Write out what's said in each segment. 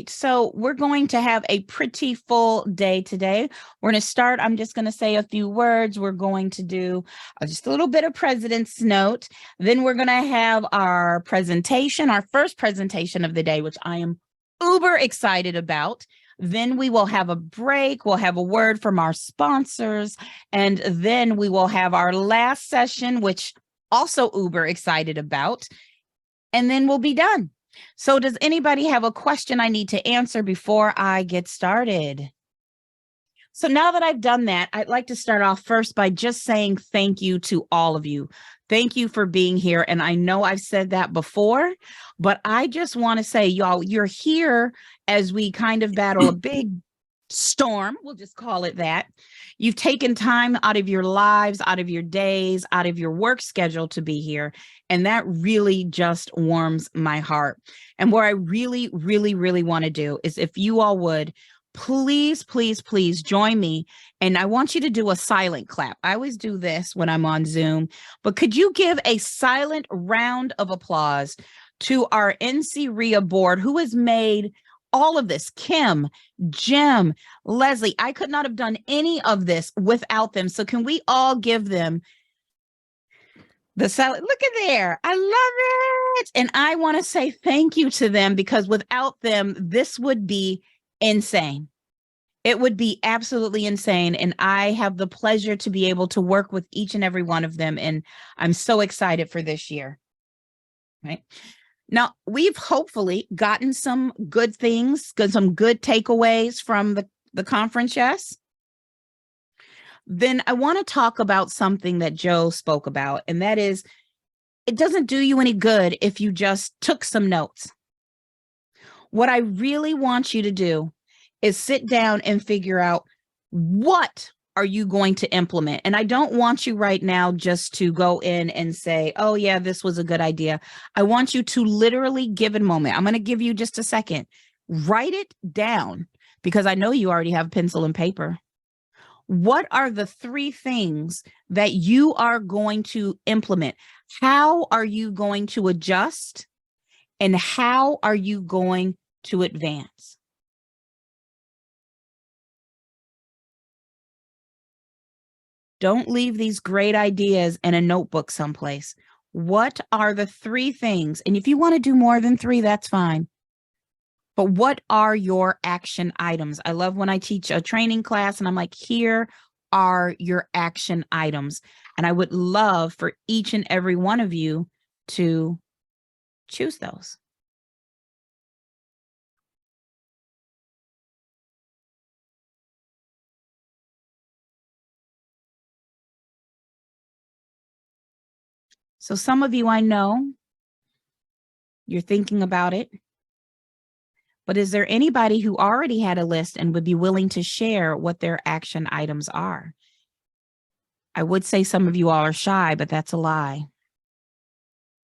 right. So we're going to have a pretty full day today. We're going to start. I'm just going to say a few words. We're going to do just a little bit of President's Note. Then we're going to have our presentation, our first presentation of the day, which I am uber excited about. Then we will have a break. We'll have a word from our sponsors. And then we will have our last session, which also uber excited about. And then we'll be done. So does anybody have a question I need to answer before I get started? So now that I've done that, I'd like to start off first by just saying thank you to all of you. Thank you for being here. And I know I've said that before, but I just want to say, y'all, you're here as we kind of battle a big storm. We'll just call it that. You've taken time out of your lives, out of your days, out of your work schedule to be here. And that really just warms my heart. And what I really, really, really want to do is if you all would, please, please, please join me. And I want you to do a silent clap. I always do this when I'm on Zoom, but could you give a silent round of applause to our NC RIA board who has made all of this? Kim, Jim, Leslie, I could not have done any of this without them. So can we all give them the silent? Look at there. I love it. And I want to say thank you to them because without them, this would be insane. It would be absolutely insane. And I have the pleasure to be able to work with each and every one of them. And I'm so excited for this year. Right. Now, we've hopefully gotten some good things, some good takeaways from the conference, yes? Then I want to talk about something that Joe spoke about, and that is, it doesn't do you any good if you just took some notes. What I really want you to do is sit down and figure out what are you going to implement? And I don't want you right now just to go in and say, oh yeah, this was a good idea. I want you to literally give it a moment. I'm going to give you just a second. Write it down because I know you already have pencil and paper. What are the 3 things that you are going to implement? How are you going to adjust? And how are you going to advance? Don't leave these great ideas in a notebook someplace. What are the 3 things? And if you want to do more than 3, that's fine. But what are your action items? I love when I teach a training class and I'm like, here are your action items. And I would love for each and every one of you to choose those. So some of you, I know you're thinking about it, but is there anybody who already had a list and would be willing to share what their action items are? I would say some of you all are shy, but that's a lie.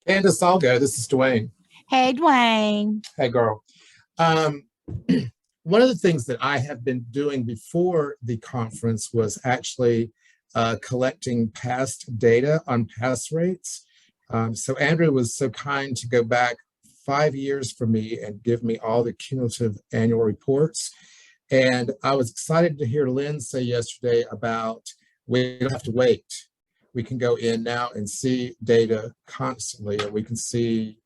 Candace, I'll go. This is Dwayne. Hey, Dwayne. Hey, girl. One of the things that I have been doing before the conference was actually collecting past data on pass rates. So Andrew was so kind to go back 5 years for me and give me all the cumulative annual reports. And I was excited to hear Lynn say yesterday about we don't have to wait. We can go in now and see data constantly, and we can see,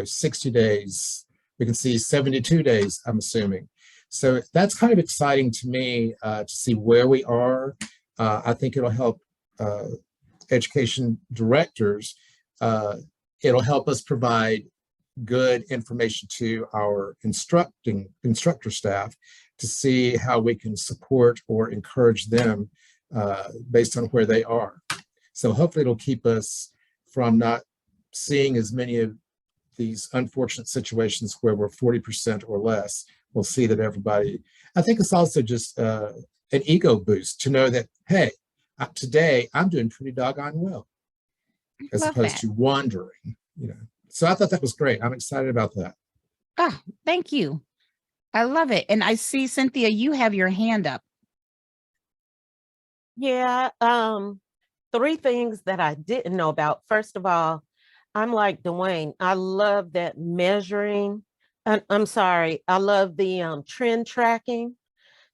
60 days, we can see 72 days, I'm assuming. So that's kind of exciting to me to see where we are. I think it'll help education directors. It'll help us provide good information to our instructor staff to see how we can support or encourage them based on where they are. So hopefully it'll keep us from not seeing as many of these unfortunate situations where we're 40% or less. We'll see that everybody, I think it's also just an ego boost to know that, hey, today I'm doing pretty doggone well, as opposed to wandering, So I thought that was great. I'm excited about that. Oh, thank you. I love it. And I see, Cynthia, you have your hand up. Yeah, 3 things that I didn't know about. First of all, I'm like Dwayne. I love that measuring I'm sorry. I love the trend tracking.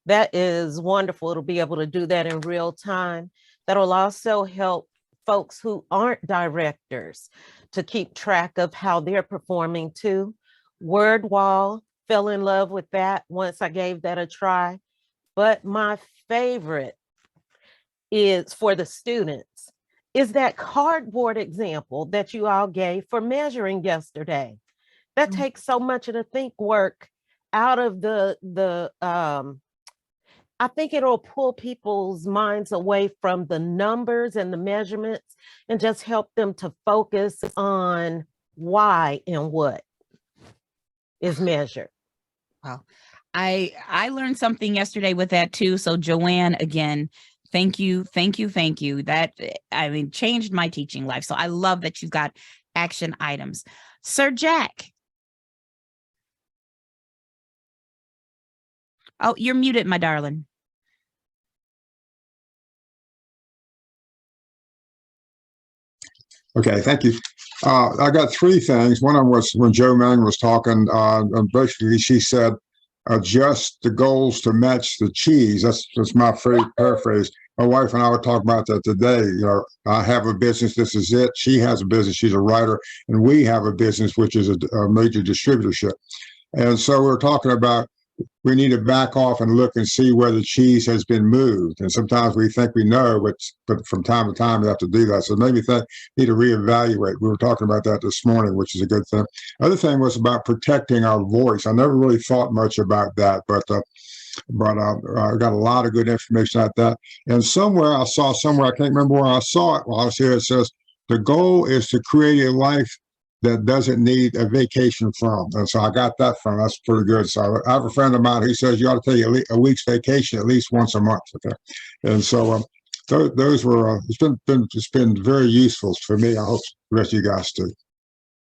That is wonderful to be able to do that in real time. That'll also help folks who aren't directors to keep track of how they're performing too. WordWall, fell in love with that once I gave that a try. But my favorite is for the students is that cardboard example that you all gave for measuring yesterday. That Mm. takes so much of the think work out of I think it'll pull people's minds away from the numbers and the measurements and just help them to focus on why and what is measured. Wow. I learned something yesterday with that too. So Joanne, again, thank you, thank you, thank you. That I mean changed my teaching life. So I love that you've got action items. Sir Jack. Oh, you're muted, my darling. Okay, thank you. I got three things. One of them was when Joe Mann was talking, and basically she said, adjust the goals to match the cheese. That's my favorite paraphrase. My wife and I were talking about that today. You know, I have a business, this is it. She has a business, she's a writer, and we have a business, which is a major distributorship. And so we're talking about we need to back off and look and see where the cheese has been moved. And sometimes we think we know, but from time to time we have to do that. So maybe need to reevaluate. We were talking about that this morning, which is a good thing. Other thing was about protecting our voice. I never really thought much about that, but I got a lot of good information about that. And somewhere I can't remember where I saw it while I was here, it says, the goal is to create a life that doesn't need a vacation from. And so I got that from, that's pretty good. So I have a friend of mine who says you ought to take a week's vacation at least once a month. Okay. And so those were, it's been very useful for me. I hope the rest of you guys too.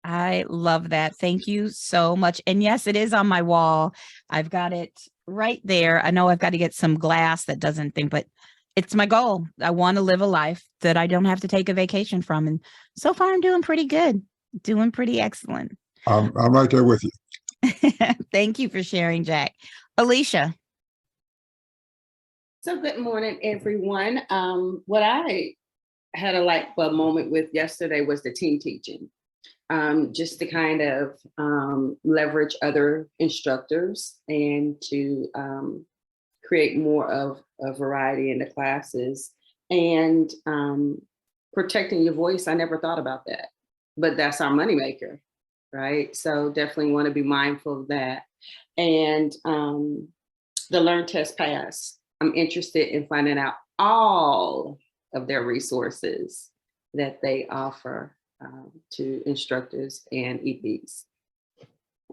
I love that. Thank you so much. And yes, it is on my wall. I've got it right there. I know I've got to get some glass that doesn't think, but it's my goal. I want to live a life that I don't have to take a vacation from. And so far I'm doing pretty good. Doing pretty excellent. I'm right there with you. Thank you for sharing, Jack. Alicia. So good morning, everyone. What I had a light bulb moment with yesterday was the team teaching. Just to kind of leverage other instructors and to create more of a variety in the classes and protecting your voice. I never thought about that. But that's our moneymaker, right? So definitely want to be mindful of that. And the Learn Test Pass, I'm interested in finding out all of their resources that they offer to instructors and EPs.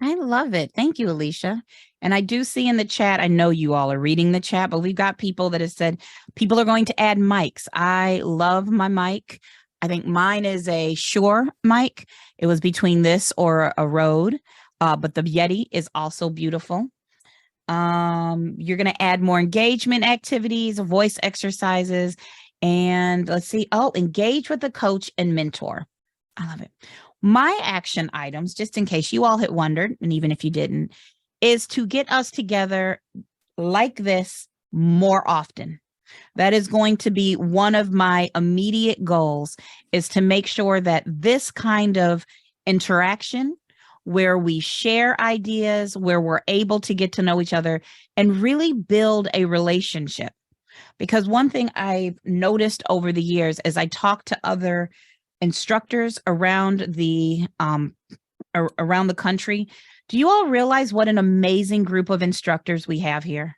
I love it. Thank you, Alicia. And I do see in the chat, I know you all are reading the chat, but we've got people that have said people are going to add mics. I love my mic. I think mine is a Shure mic. It was between this or a Rode, but the Yeti is also beautiful. You're going to add more engagement activities, voice exercises, and let's see. Oh, engage with the coach and mentor. I love it. My action items, just in case you all had wondered, and even if you didn't, is to get us together like this more often. That is going to be one of my immediate goals, is to make sure that this kind of interaction where we share ideas, where we're able to get to know each other and really build a relationship. Because one thing I've noticed over the years as I talk to other instructors around the country, do you all realize what an amazing group of instructors we have here?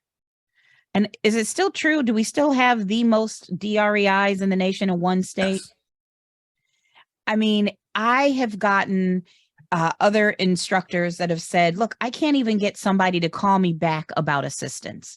And is it still true? Do we still have the most DREIs in the nation in one state? Yes. I mean, I have gotten other instructors that have said, look, I can't even get somebody to call me back about assistance.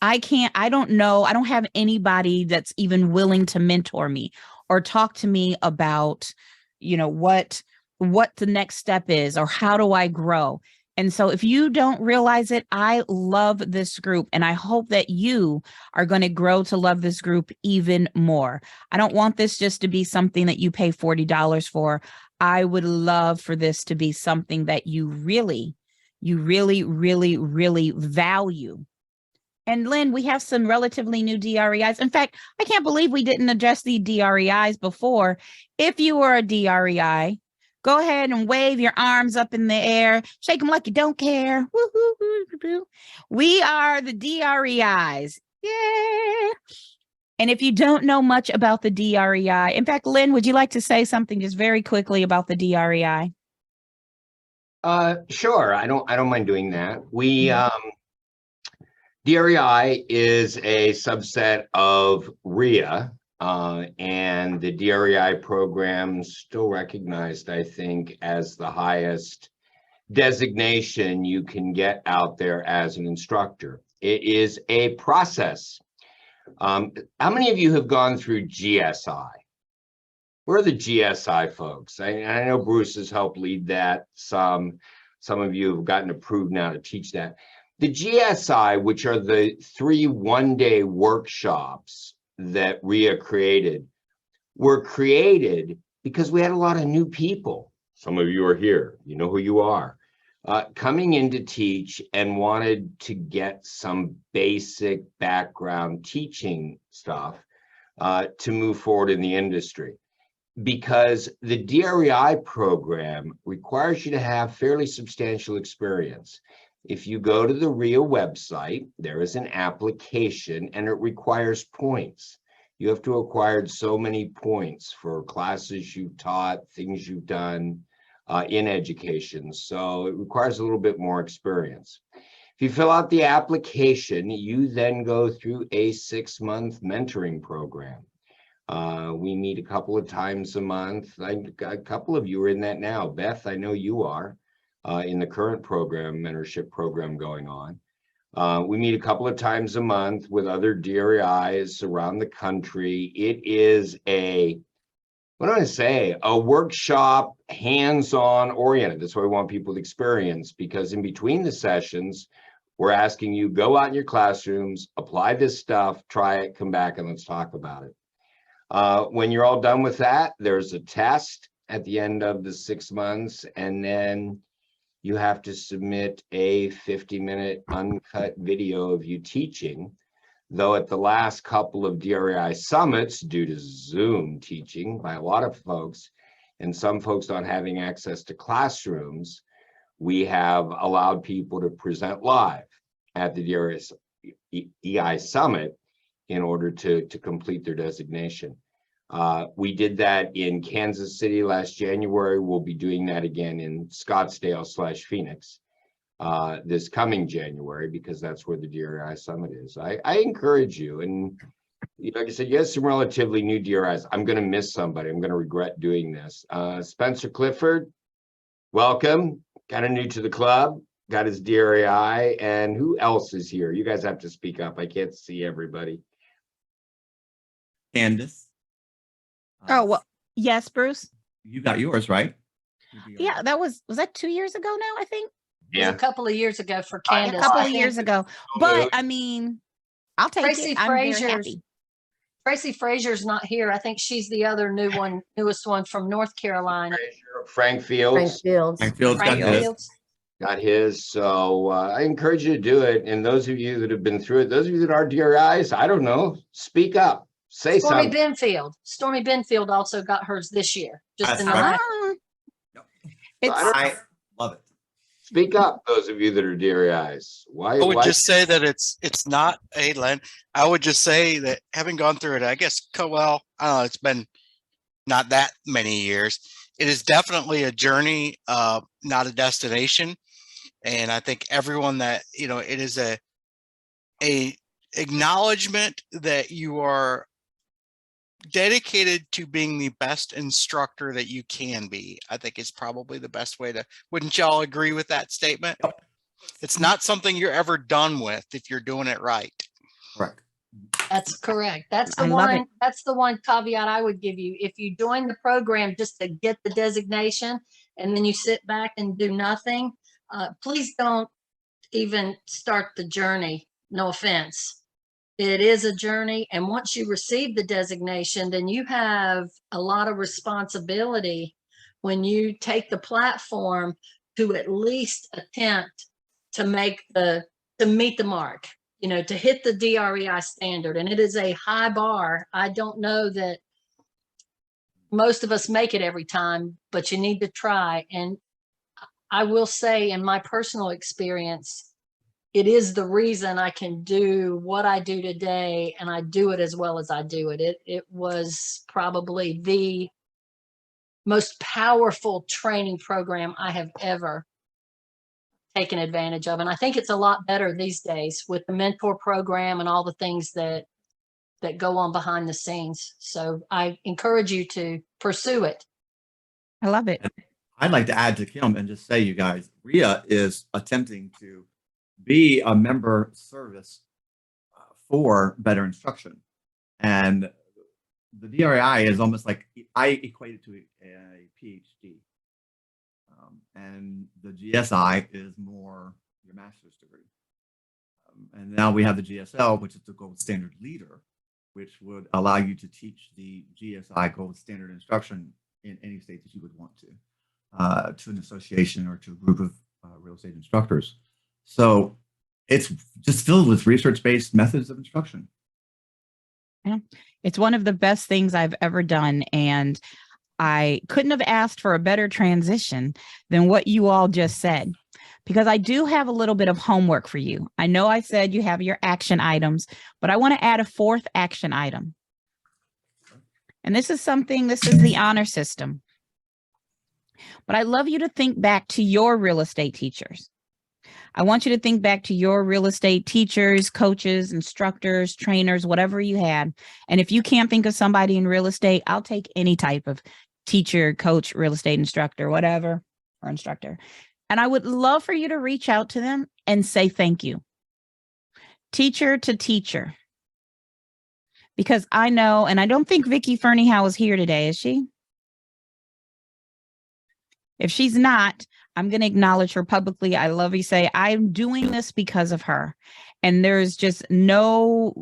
I don't know. I don't have anybody that's even willing to mentor me or talk to me about, you know, what the next step is or how do I grow? And so if you don't realize it, I love this group and I hope that you are going to grow to love this group even more. I don't want this just to be something that you pay $40 for. I would love for this to be something that you really you really, really, really value. And Lynn, we have some relatively new DREIs. In fact, I can't believe we didn't address the DREIs before. If you were a DREI, go ahead and wave your arms up in the air, shake them like you don't care. Woo-hoo-hoo-hoo. We are the DREIs. Yeah. And if you don't know much about the DREI, in fact, Lynn, would you like to say something just very quickly about the DREI? Sure. I don't mind doing that. DREI is a subset of RIA, and the DREI program still recognized, I think, as the highest designation you can get out there as an instructor. It is a process. How many of you have gone through GSI? Where are the GSI folks? I know Bruce has helped lead that. Some of you have gotten approved now to teach that. The GSI, which are the 3 one-day workshops that RIA created, were created because we had a lot of new people. Some of you are here, you know who you are, coming in to teach and wanted to get some basic background teaching stuff to move forward in the industry. Because the DREI program requires you to have fairly substantial experience. If you go to the RIA website, there is an application and it requires points. You have to acquire so many points for classes you've taught, things you've done in education. So it requires a little bit more experience. If you fill out the application, you then go through a 6-month mentoring program. We meet a couple of times a month. A couple of you are in that now. Beth, I know you are in the current program, mentorship program going on. We meet a couple of times a month with other DREIs around the country. It is a workshop, hands-on oriented. That's what we want people to experience, because in between the sessions, we're asking you, go out in your classrooms, apply this stuff, try it, come back, and let's talk about it. When you're all done with that, there's a test at the end of the 6 months, and then you have to submit a 50-minute uncut video of you teaching. Though at the last couple of DREI summits, due to Zoom teaching by a lot of folks, and some folks not having access to classrooms, we have allowed people to present live at the DREI summit in order to complete their designation. We did that in Kansas City last January. We'll be doing that again in Scottsdale/Phoenix this coming January, because that's where the DREI summit is. I encourage you, and like I said, you have some relatively new DREIs. I'm going to miss somebody. I'm going to regret doing this. Spencer Clifford, welcome. Kind of new to the club. Got his DREI. And who else is here? You guys have to speak up. I can't see everybody. Candace. Oh, well, yes, Bruce. You got yours, right? Yeah, that was that 2 years ago now, I think? It was a couple of years ago for Candace. A couple I of think years ago. But I mean, I'll take Tracy it. I'm very Frazier's happy. Tracy Frazier's not here. I think she's the other newest one from North Carolina. Frank Fields. Frank Fields got Frank his. Fields. Got his. So I encourage you to do it. And those of you that have been through it, those of you that are DREIs, I don't know, speak up, say Stormy something. Benfield. Stormy Benfield also got hers this year. Just in the That's last- I love it. Speak up, those of you that are DREIs. Why? I would why- just say that it's not a land. I would just say that having gone through it, I guess, well, I don't know, it's been not that many years. It is definitely a journey, not a destination. And I think everyone that, it is a acknowledgement that you are dedicated to being the best instructor that you can be. I think is probably the best way to, wouldn't y'all agree with that statement? It's not something you're ever done with if you're doing it right. Correct. That's correct. That's the I love one. it. That's the one caveat I would give you. If you join the program just to get the designation and then you sit back and do nothing, please don't even start the journey. No offense. It is a journey. And once you receive the designation, then you have a lot of responsibility when you take the platform to at least attempt to meet the mark, you know, to hit the DREI standard. And it is a high bar. I don't know that most of us make it every time, but you need to try. And I will say, in my personal experience, it is the reason I can do what I do today, and I do it as well as I do it. It was probably the most powerful training program I have ever taken advantage of. And I think it's a lot better these days with the mentor program and all the things that go on behind the scenes. So I encourage you to pursue it. I love it. I'd like to add to Kim and just say, you guys, RIA is attempting to be a member service for better instruction. And the DRI is almost like, I equate it to a PhD. And the GSI is more your master's degree. And now we have the GSL, which is the gold standard leader, which would allow you to teach the GSI gold standard instruction in any state that you would want to an association or to a group of real estate instructors. So it's just filled with research-based methods of instruction. Yeah, it's one of the best things I've ever done. And I couldn't have asked for a better transition than what you all just said, because I do have a little bit of homework for you. I know I said you have your action items, but I want to add a fourth action item. And this is the honor system. But I'd love you to think back to your real estate teachers. I want you to think back to your real estate teachers, coaches, instructors, trainers, whatever you had. And if you can't think of somebody in real estate, I'll take any type of teacher, coach, real estate instructor, whatever, or instructor. And I would love for you to reach out to them and say thank you. Teacher to teacher. Because I know, and I don't think Vicki Ferniehow is here today, is she? If she's not, I'm going to acknowledge her publicly. I love you. Say, I'm doing this because of her. And there's just no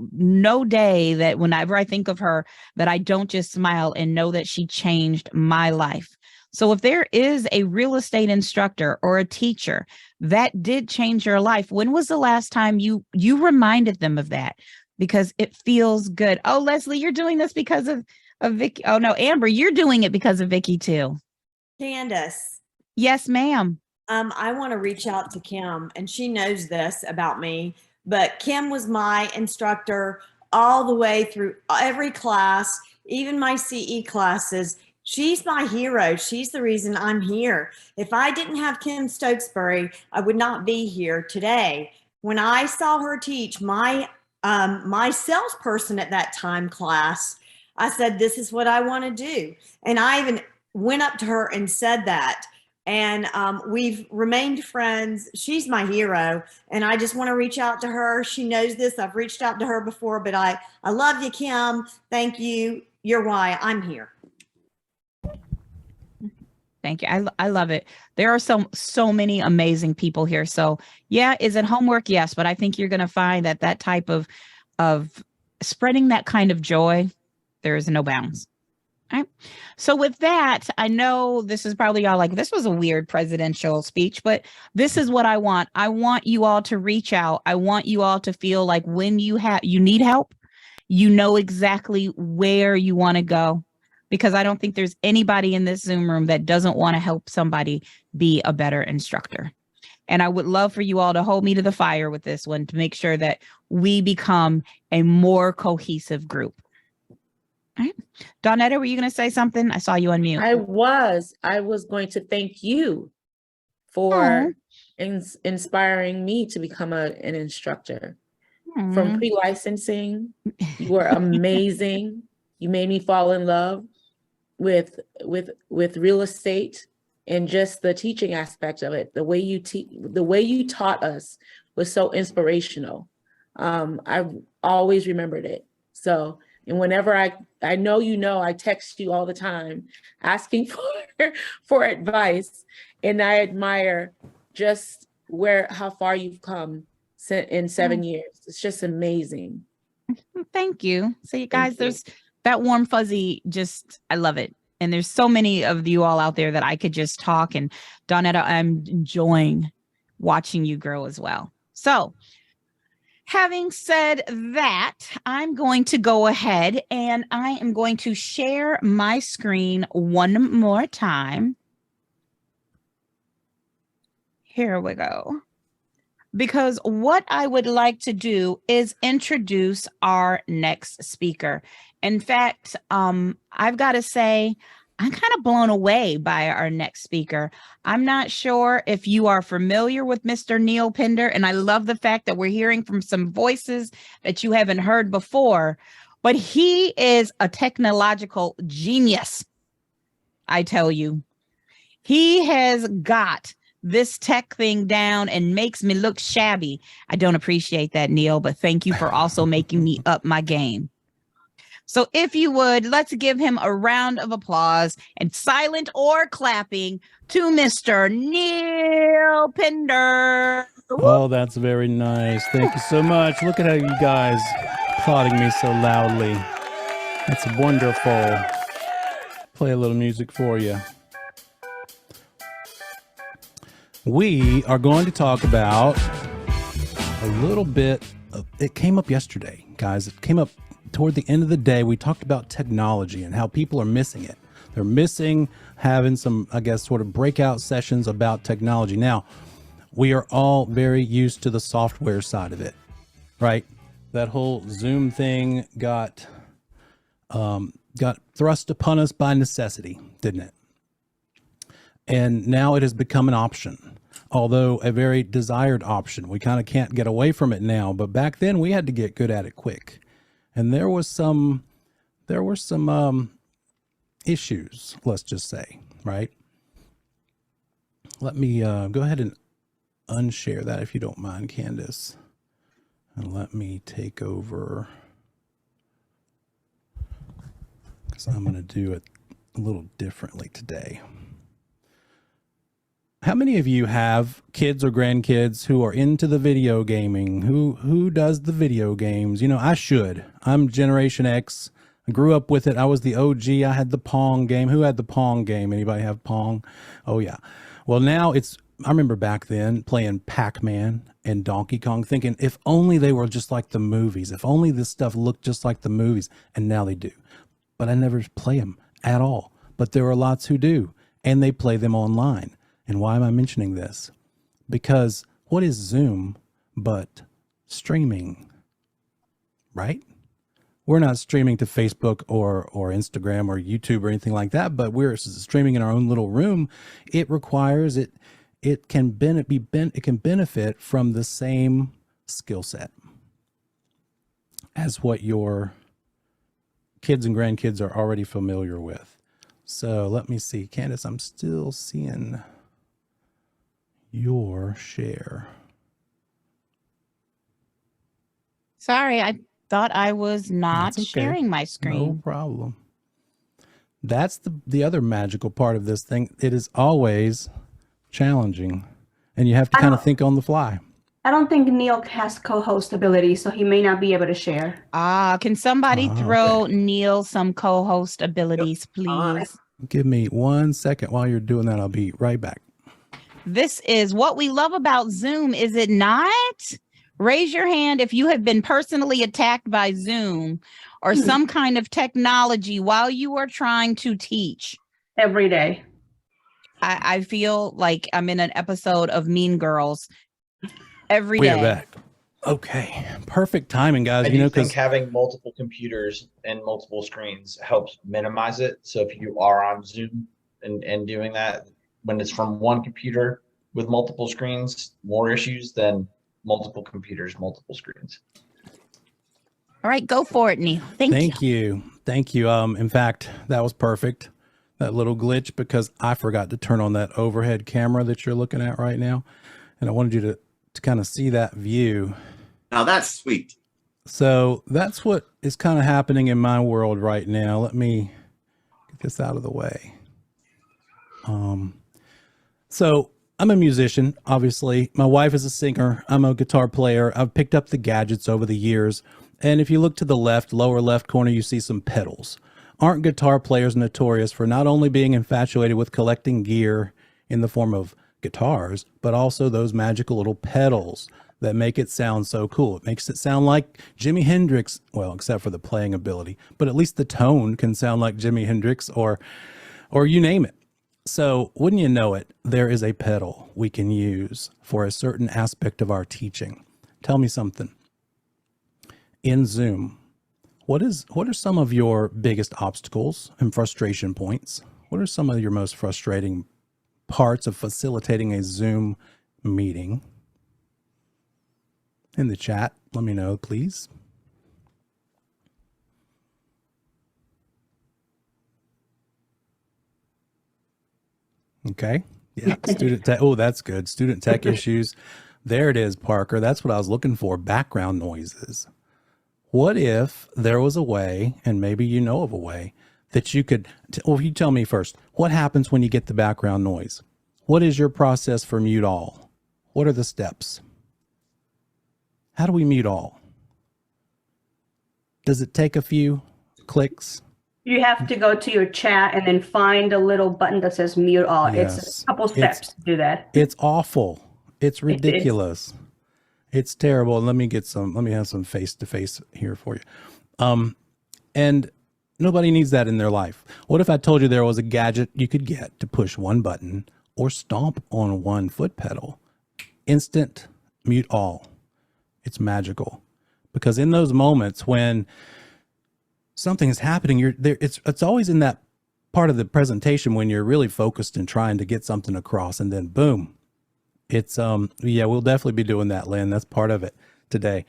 day that whenever I think of her, that I don't just smile and know that she changed my life. So if there is a real estate instructor or a teacher that did change your life, when was the last time you reminded them of that? Because it feels good. Oh, Leslie, you're doing this because of Vicki. Oh no, Amber, you're doing it because of Vicki too. Candace. Yes, ma'am. I want to reach out to Kim, and she knows this about me, but Kim was my instructor all the way through every class, even my CE classes. She's my hero. She's the reason I'm here. If I didn't have Kim Stokesbury, I would not be here today. When I saw her teach my salesperson at that time class, I said, this is what I want to do. And I even went up to her and said that. And we've remained friends. She's my hero. And I just want to reach out to her. She knows this. I've reached out to her before, but I love you, Kim. Thank you. You're why I'm here. Thank you. I love it. There are so many amazing people here. So yeah, is it homework? Yes. But I think you're going to find that type of spreading that kind of joy, there is no bounds. All right. So with that, I know this is probably all like, this was a weird presidential speech, but this is what I want. I want you all to reach out. I want you all to feel like when you need help, you know exactly where you want to go, because I don't think there's anybody in this Zoom room that doesn't want to help somebody be a better instructor. And I would love for you all to hold me to the fire with this one to make sure that we become a more cohesive group. All right. Dawnetta, were you going to say something? I saw you on mute. I was going to thank you for inspiring me to become an instructor. From pre-licensing, you were amazing. You made me fall in love with real estate and just the teaching aspect of it. The way you taught us was so inspirational. I've always remembered it. So, and whenever I know, I text you all the time asking for advice, and I admire just how far you've come in 7 years. It's just amazing. Thank you. So you guys, there's that warm fuzzy, I love it. And there's so many of you all out there that I could just talk. And Dawnetta, I'm enjoying watching you grow as well. So having said that, I'm going to go ahead and I am going to share my screen one more time. Here we go. Because what I would like to do is introduce our next speaker. In fact, I've got to say, I'm kind of blown away by our next speaker. I'm not sure if you are familiar with Mr. Neil Pender, and I love the fact that we're hearing from some voices that you haven't heard before, but he is a technological genius. I tell you, he has got this tech thing down and makes me look shabby. I don't appreciate that, Neil, but thank you for also making me up my game. So if you would, let's give him a round of applause and silent or clapping to Mr. Neil Pender. Oh, that's very nice. Thank you so much. Look at how you guys applauding me so loudly. That's wonderful. Play a little music for you. We are going to talk about a little bit of, it came up yesterday, guys. It came up toward the end of the day. We talked about technology and how people are missing it. They're missing having some, I guess, sort of breakout sessions about technology. Now, we are all very used to the software side of it, right? That whole Zoom thing got thrust upon us by necessity, didn't it? And now it has become an option, although a very desired option. We kind of can't get away from it now, but back then we had to get good at it quick. And there were some issues, let's just say, right? Let me go ahead and unshare that if you don't mind, Candace. And let me take over, because I'm going to do it a little differently today. How many of you have kids or grandkids who are into the video gaming? Who does the video games? You know, I should. I'm Generation X. I grew up with it. I was the OG. I had the Pong game. Who had the Pong game? Anybody have Pong? Oh, yeah. Well, now I remember back then playing Pac-Man and Donkey Kong, thinking if only they were just like the movies, if only this stuff looked just like the movies, and now they do. But I never play them at all. But there are lots who do, and they play them online. And why am I mentioning this? Because what is Zoom but streaming, right? We're not streaming to Facebook or Instagram or YouTube or anything like that, but we're streaming in our own little room. It requires it can benefit from the same skill set as what your kids and grandkids are already familiar with. So let me see, Candace, I'm still seeing your share. Sorry, I thought I was not That's okay. sharing my screen. No problem. That's the other magical part of this thing. It is always challenging, and you have to kind of think on the fly. I don't think Neil has co-host ability, so he may not be able to share. Can somebody throw Okay. Neil some co-host abilities, please? Give me 1 second while you're doing that. I'll be right back. This is what we love about Zoom, is it not? Raise your hand if you have been personally attacked by Zoom or some kind of technology while you are trying to teach. Every day. I feel like I'm in an episode of Mean Girls every day. We're back. Okay, perfect timing, guys. I You know, do think because having multiple computers and multiple screens helps minimize it. So if you are on Zoom and doing that, when it's from one computer with multiple screens, more issues than multiple computers, multiple screens. All right, go for it, Neil. Thank you. Thank you. In fact, that was perfect. That little glitch, because I forgot to turn on that overhead camera that you're looking at right now. And I wanted you to kind of see that view. Now that's sweet. So that's what is kind of happening in my world right now. Let me get this out of the way. So I'm a musician, obviously. My wife is a singer. I'm a guitar player. I've picked up the gadgets over the years. And if you look to the left, lower left corner, you see some pedals. Aren't guitar players notorious for not only being infatuated with collecting gear in the form of guitars, but also those magical little pedals that make it sound so cool. It makes it sound like Jimi Hendrix, well, except for the playing ability, but at least the tone can sound like Jimi Hendrix or you name it. So wouldn't you know it, there is a pedal we can use for a certain aspect of our teaching. Tell me something. In Zoom, what are some of your biggest obstacles and frustration points? What are some of your most frustrating parts of facilitating a Zoom meeting? In the chat, let me know, please. Okay. Yeah. Student tech. Oh, that's good. Student tech issues. There it is, Parker. That's what I was looking for. Background noises. What if there was a way, and maybe you know of a way, that you could, well, you tell me first, what happens when you get the background noise? What is your process for mute all? What are the steps? How do we mute all? Does it take a few clicks? You have to go to your chat and then find a little button that says mute all. Yes. It's a couple steps to do that. It's awful. It's ridiculous. It's terrible. Let me have some face-to-face here for you. And nobody needs that in their life. What if I told you there was a gadget you could get to push one button or stomp on one foot pedal? Instant mute all. It's magical. Because in those moments when something is happening, you're there, it's always in that part of the presentation when you're really focused and trying to get something across, and then boom. It's yeah, we'll definitely be doing that, Lynn. That's part of it today.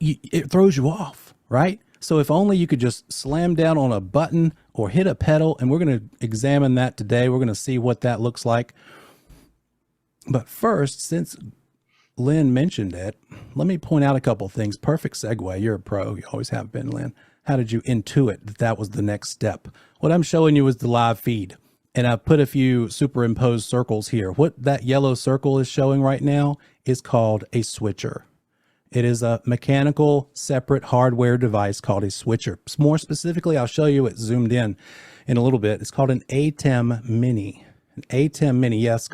It throws you off, right? So if only you could just slam down on a button or hit a pedal, and we're going to examine that today. We're going to see what that looks like. But first, since Lynn mentioned it, let me point out a couple of things. Perfect segue. You're a pro. You always have been, Lynn. How did you intuit that that was the next step? What I'm showing you is the live feed. And I've put a few superimposed circles here. What that yellow circle is showing right now is called a switcher. It is a mechanical separate hardware device called a switcher. More specifically, I'll show you it zoomed in a little bit. It's called an ATEM Mini. An ATEM Mini. Yes,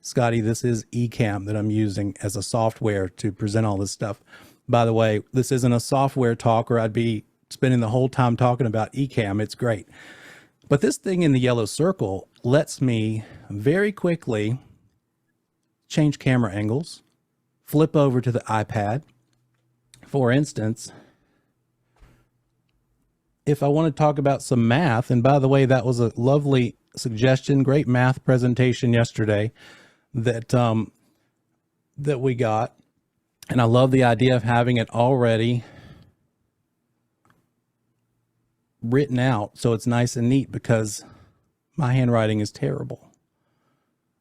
Scotty, this is Ecamm that I'm using as a software to present all this stuff. By the way, this isn't a software talk, or I'd be spending the whole time talking about Ecamm. It's great. But this thing in the yellow circle lets me very quickly change camera angles, flip over to the iPad. For instance, if I want to talk about some math, and by the way, that was a lovely suggestion, great math presentation yesterday that that we got. And I love the idea of having it already written out so it's nice and neat, because my handwriting is terrible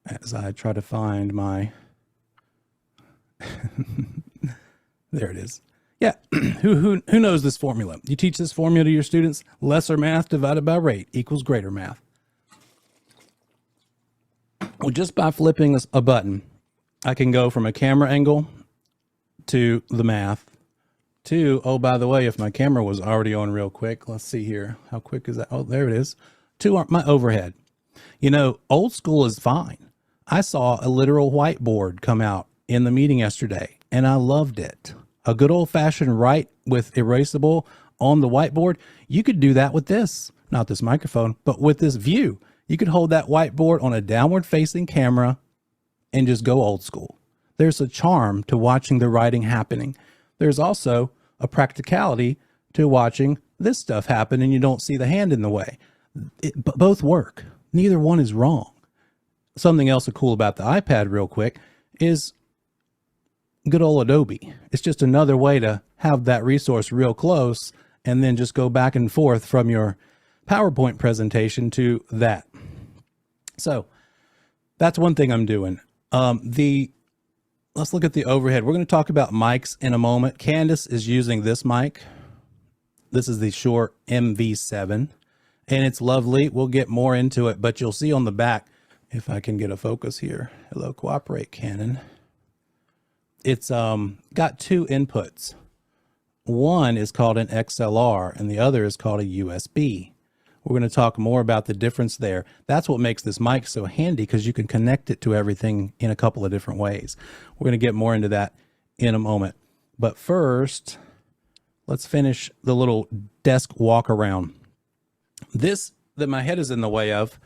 as I try to find my there it is. Yeah. who knows this formula? You teach this formula to your students: lesser math divided by rate equals greater math. Well, just by flipping a button, I can go from a camera angle to the math to, oh, by the way, if my camera was already on real quick, let's see here. How quick is that? Oh, there it is. To my overhead. You know, old school is fine. I saw a literal whiteboard come out in the meeting yesterday, and I loved it. A good old fashioned write with erasable on the whiteboard. You could do that with this, not this microphone, but with this view. You could hold that whiteboard on a downward facing camera and just go old school. There's a charm to watching the writing happening. There's also a practicality to watching this stuff happen and you don't see the hand in the way. Both work. Neither one is wrong. Something else cool about the iPad real quick is good old Adobe. It's just another way to have that resource real close and then just go back and forth from your PowerPoint presentation to that. So that's one thing I'm doing. Let's look at the overhead. We're going to talk about mics in a moment. Candace is using this mic. This is the Shure MV7, and it's lovely. We'll get more into it, but you'll see on the back, if I can get a focus here. Hello, cooperate, Canon. It's got two inputs. One is called an XLR, and the other is called a USB. We're going to talk more about the difference there. That's what makes this mic so handy, because you can connect it to everything in a couple of different ways. We're going to get more into that in a moment. But first, let's finish the little desk walk around. This that my head is in the way of,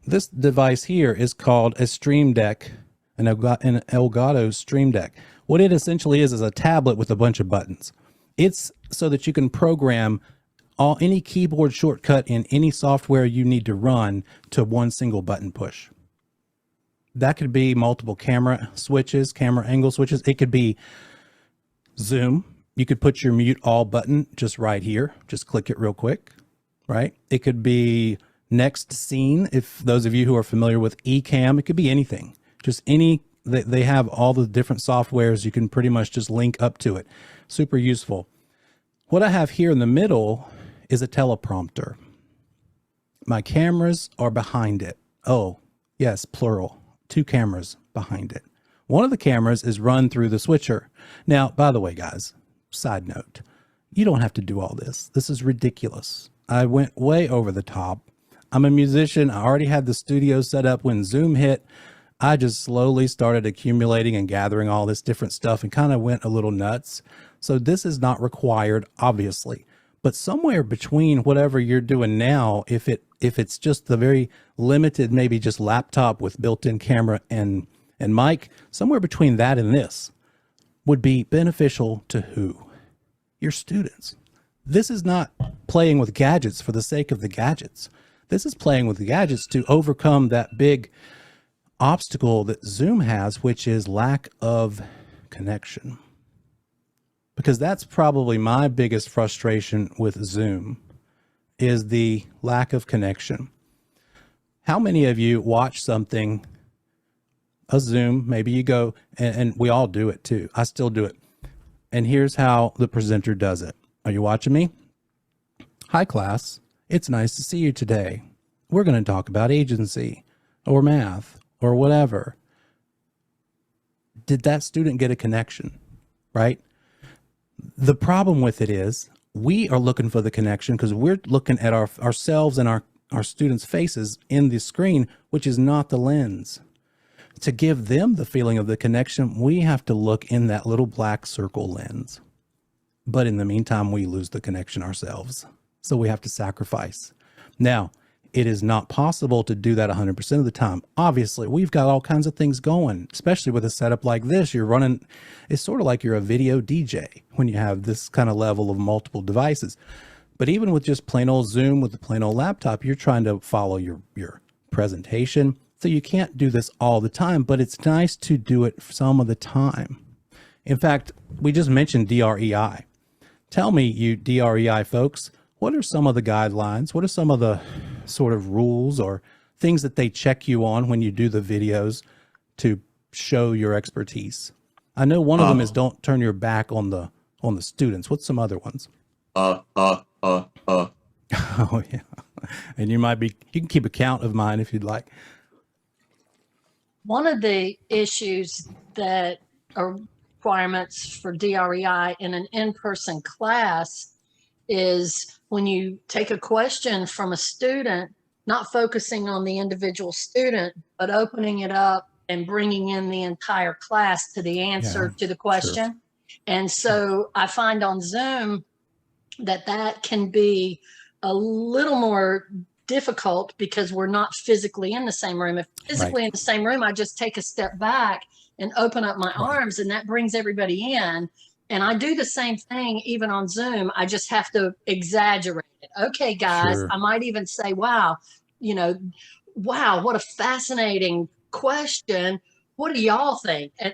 this device here is called a Stream Deck, an Elgato Stream Deck. What it essentially is a tablet with a bunch of buttons. It's so that you can program any keyboard shortcut in any software you need to run to one single button push. That could be multiple camera switches, camera angle switches. It could be Zoom. You could put your mute all button just right here. Just click it real quick, right? It could be next scene. If those of you who are familiar with Ecamm, it could be anything. Just any, they have all the different softwares. You can pretty much just link up to it. Super useful. What I have here in the middle is a teleprompter. My cameras are behind it. Oh, yes, plural. 2 cameras behind it. One of the cameras is run through the switcher. Now, by the way, guys, side note, you don't have to do all this. This is ridiculous. I went way over the top. I'm a musician. I already had the studio set up when Zoom hit. I just slowly started accumulating and gathering all this different stuff and kind of went a little nuts. So this is not required, obviously. But somewhere between whatever you're doing now, if it's just the very limited, maybe just laptop with built-in camera and mic, somewhere between that and this would be beneficial to who? Your students. This is not playing with gadgets for the sake of the gadgets. This is playing with the gadgets to overcome that big obstacle that Zoom has, which is lack of connection. Because that's probably my biggest frustration with Zoom, is the lack of connection. How many of you watch something, a Zoom, maybe you go, and we all do it too. I still do it. And here's how the presenter does it. Are you watching me? Hi, class. It's nice to see you today. We're going to talk about agency or math or whatever. Did that student get a connection, right? The problem with it is we are looking for the connection because we're looking at ourselves and our students' faces in the screen, which is not the lens. To give them the feeling of the connection, we have to look in that little black circle lens. But in the meantime, we lose the connection ourselves. So we have to sacrifice. Now, it is not possible to do that 100% of the time. Obviously, we've got all kinds of things going, especially with a setup like this. You're running, it's sort of like you're a video DJ when you have this kind of level of multiple devices. But even with just plain old Zoom with the plain old laptop, you're trying to follow your presentation. So you can't do this all the time, but it's nice to do it some of the time. In fact, we just mentioned DREI. Tell me, you DREI folks, what are some of the guidelines? What are some of the sort of rules or things that they check you on when you do the videos to show your expertise? I know one of them is don't turn your back on the students. What's some other ones? Oh yeah. And you can keep a count of mine if you'd like. One of the issues that are requirements for DREI in an in-person class is when you take a question from a student, not focusing on the individual student, but opening it up and bringing in the entire class to the answer to the question. Sure. And so I find on Zoom that can be a little more difficult because we're not physically in the same room. If physically in the same room, I just take a step back and open up my arms, and that brings everybody in. And I do the same thing even on Zoom. I just have to exaggerate it. Okay, guys, sure. I might even say, wow, what a fascinating question. What do y'all think? And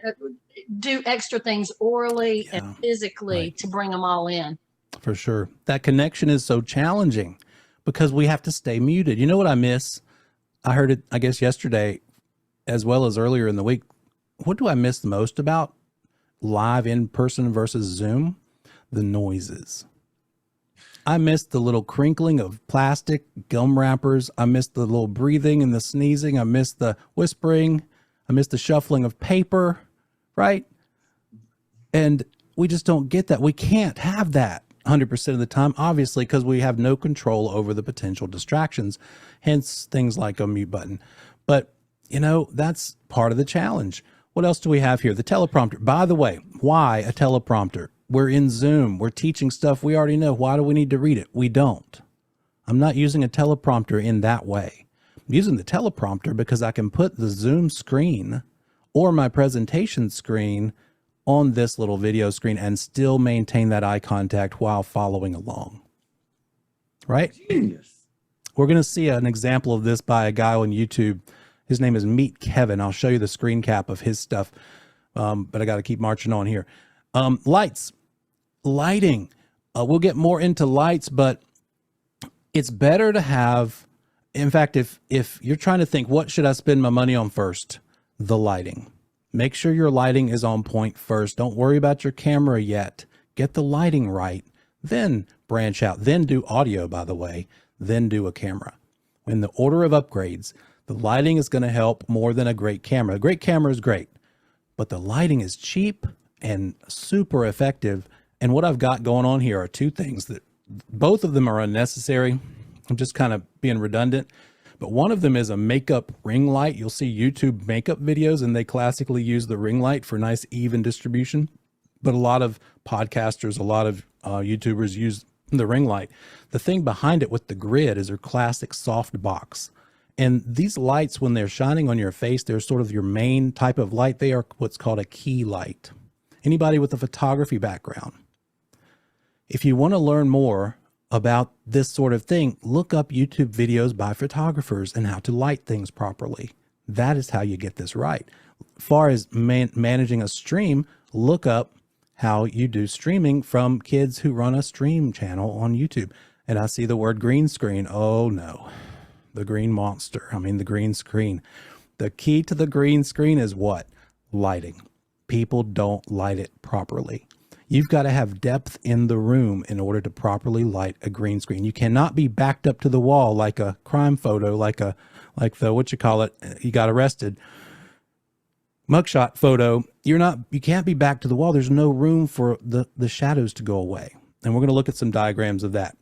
do extra things orally and physically to bring them all in. For sure. That connection is so challenging because we have to stay muted. You know what I miss? I heard it, I guess, yesterday as well as earlier in the week. What do I miss the most about live in person versus Zoom? The noises. I miss the little crinkling of plastic gum wrappers. I miss the little breathing and the sneezing. I miss the whispering. I miss the shuffling of paper, right? And we just don't get that. We can't have that 100% of the time, obviously, because we have no control over the potential distractions, hence things like a mute button. But, you know, that's part of the challenge. What else do we have here? The teleprompter. By the way, why a teleprompter? We're in Zoom. We're teaching stuff we already know. Why do we need to read it? We don't. I'm not using a teleprompter in that way. I'm using the teleprompter because I can put the Zoom screen or my presentation screen on this little video screen and still maintain that eye contact while following along. Right? Genius. We're going to see an example of this by a guy on YouTube. His name is Meet Kevin. I'll show you the screen cap of his stuff, but I got to keep marching on here. Lighting. We'll get more into lights, but it's better to have, in fact, if you're trying to think, what should I spend my money on first? The lighting. Make sure your lighting is on point first. Don't worry about your camera yet. Get the lighting right, then branch out, then do audio, by the way, then do a camera. In the order of upgrades, the lighting is going to help more than a great camera. A great camera is great, but the lighting is cheap and super effective. And what I've got going on here are two things that both of them are unnecessary. I'm just kind of being redundant. But one of them is a makeup ring light. You'll see YouTube makeup videos and they classically use the ring light for nice even distribution. But a lot of podcasters, a lot of YouTubers use the ring light. The thing behind it with the grid is their classic soft box. And these lights, when they're shining on your face, they're sort of your main type of light. They are what's called a key light. Anybody with a photography background, if you want to learn more about this sort of thing, look up YouTube videos by photographers and how to light things properly. That is how you get this right. As far as managing a stream, look up how you do streaming from kids who run a stream channel on YouTube. And I see the word green screen. Oh no, the green monster. I mean, the green screen. The key to the green screen is what? Lighting. People don't light it properly. You've got to have depth in the room in order to properly light a green screen. You cannot be backed up to the wall like a crime photo, like the, what you call it, you got arrested, mugshot photo. You can't be back to the wall. There's no room for the shadows to go away. And we're going to look at some diagrams of that.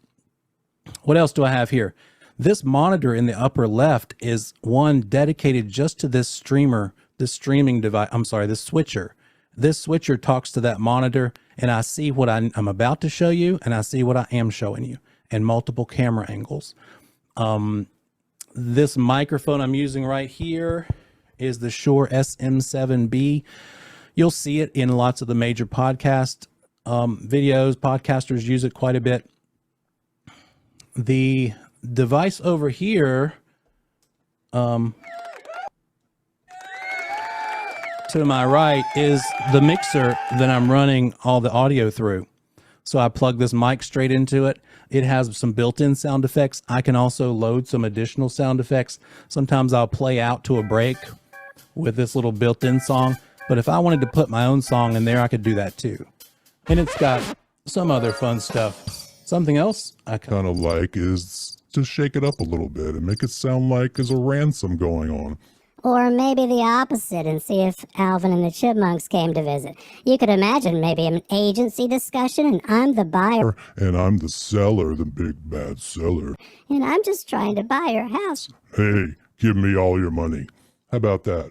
What else do I have here? This monitor in the upper left is one dedicated just to this streamer, this streaming device. I'm sorry, this switcher. This switcher talks to that monitor and I see what I'm about to show you and I see what I am showing you and multiple camera angles. This microphone I'm using right here is the Shure SM7B. You'll see it in lots of the major podcast videos. Podcasters use it quite a bit. The device over here, to my right is the mixer that I'm running all the audio through. So I plug this mic straight into it. It has some built-in sound effects. I can also load some additional sound effects. Sometimes I'll play out to a break with this little built-in song. But if I wanted to put my own song in there, I could do that too. And it's got some other fun stuff. Something else I kind of like is to shake it up a little bit and make it sound like there's a ransom going on. Or maybe the opposite and see if Alvin and the Chipmunks came to visit. You could imagine maybe an agency discussion and I'm the buyer. And I'm the seller, the big bad seller. And I'm just trying to buy your house. Hey, give me all your money. How about that?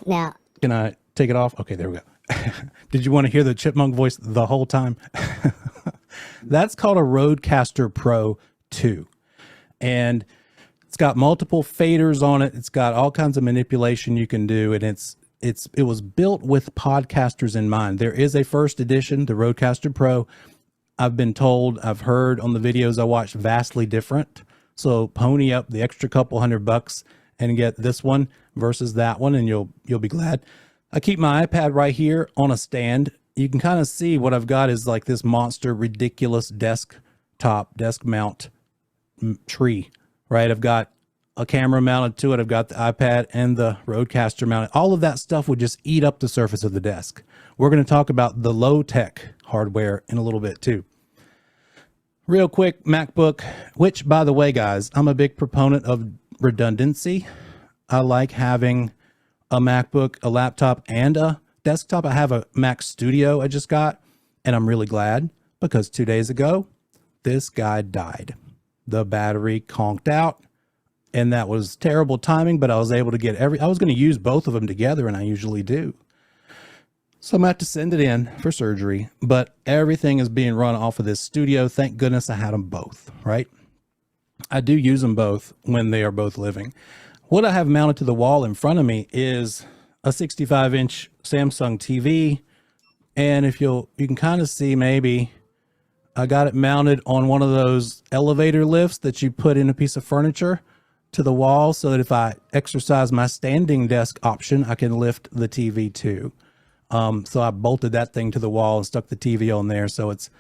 Now, can I take it off? Okay, there we go. Did you want to hear the chipmunk voice the whole time? That's called a Rodecaster Pro 2. And it's got multiple faders on it. It's got all kinds of manipulation you can do. And it was built with podcasters in mind. There is a first edition, the Rodecaster Pro. I've been told, I've heard on the videos I watched, vastly different. So pony up the extra couple $100 and get this one versus that one, and you'll be glad. I keep my iPad right here on a stand. You can kind of see what I've got is like this monster, ridiculous desk mount tree, right? I've got a camera mounted to it. I've got the iPad and the Rodecaster mounted. All of that stuff would just eat up the surface of the desk. We're going to talk about the low tech hardware in a little bit too. Real quick, MacBook, which by the way, guys, I'm a big proponent of redundancy. I like having a MacBook, a laptop, and a desktop. I have a Mac Studio I just got, And I'm really glad because 2 days ago, this guy died. The battery conked out, and that was terrible timing, but I was able to get I was going to use both of them together, and I usually do. So I'm going to have to send it in for surgery, but everything is being run off of this studio. Thank goodness I had them both, right? I do use them both when they are both living. What I have mounted to the wall in front of me is a 65-inch Samsung TV. And if you can kind of see, maybe I got it mounted on one of those elevator lifts that you put in a piece of furniture to the wall so that if I exercise my standing desk option, I can lift the TV too. So I bolted that thing to the wall and stuck the TV on there. So it's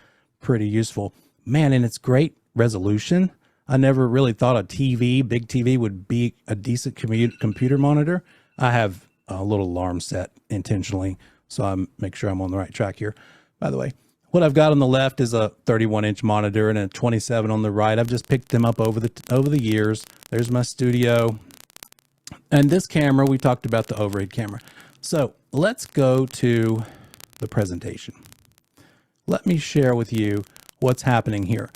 pretty useful, man. And it's great resolution. I never really thought a big TV would be a decent computer monitor. I have a little alarm set intentionally, so I make sure I'm on the right track here. By the way, what I've got on the left is a 31-inch monitor and a 27 on the right. I've just picked them up over the years. There's my studio. And this camera, we talked about the overhead camera. So let's go to the presentation. Let me share with you what's happening here.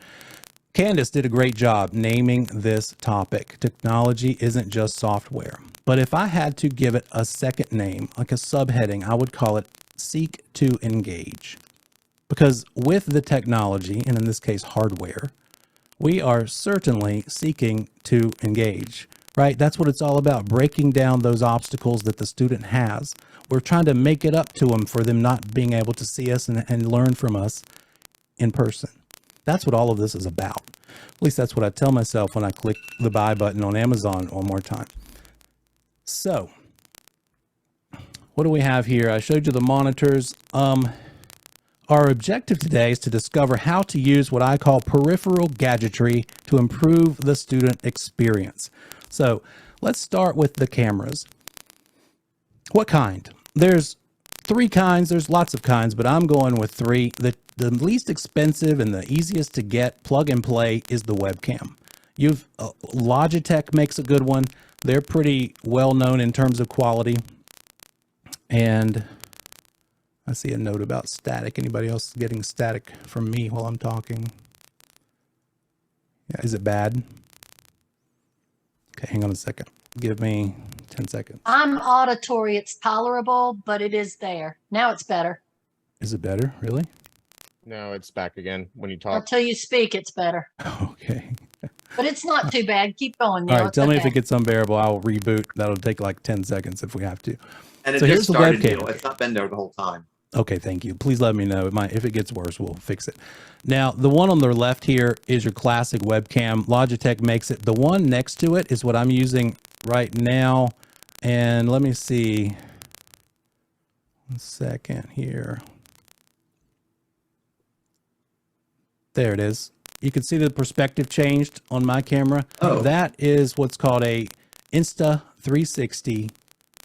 Candace did a great job naming this topic. Technology isn't just software. But if I had to give it a second name, like a subheading, I would call it Seek to Engage. Because with the technology, and in this case hardware, we are certainly seeking to engage, right? That's what it's all about, breaking down those obstacles that the student has. We're trying to make it up to them for them not being able to see us and learn from us in person. That's what all of this is about. At least that's what I tell myself when I click the buy button on Amazon one more time. So what do we have here? I showed you the monitors. Our objective today is to discover how to use what I call peripheral gadgetry to improve the student experience. So let's start with the cameras. What kind? There's 3 kinds. There's lots of kinds, but I'm going with 3. The least expensive and the easiest to get plug and play is the webcam. Logitech makes a good one. They're pretty well known in terms of quality. And I see a note about static. Anybody else getting static from me while I'm talking? Yeah, is it bad? Okay, hang on a second. Give me 10 seconds. I'm auditory. It's tolerable, but it is there. Now it's better. Is it better? Really? No, it's back again when you talk. Until you speak, it's better. Okay. But it's not too bad. Keep going. All Neil. right, tell me if okay. it gets unbearable. I'll reboot. That'll take like 10 seconds if we have to. And it So just here's the started, webcam. Neil. It's not been there the whole time. Okay, thank you. Please let me know. If it gets worse, we'll fix it. Now, the one on the left here is your classic webcam. Logitech makes it. The one next to it is what I'm using right now. And let me see. 1 second here. There it is. You can see the perspective changed on my camera. Oh. That is what's called a Insta360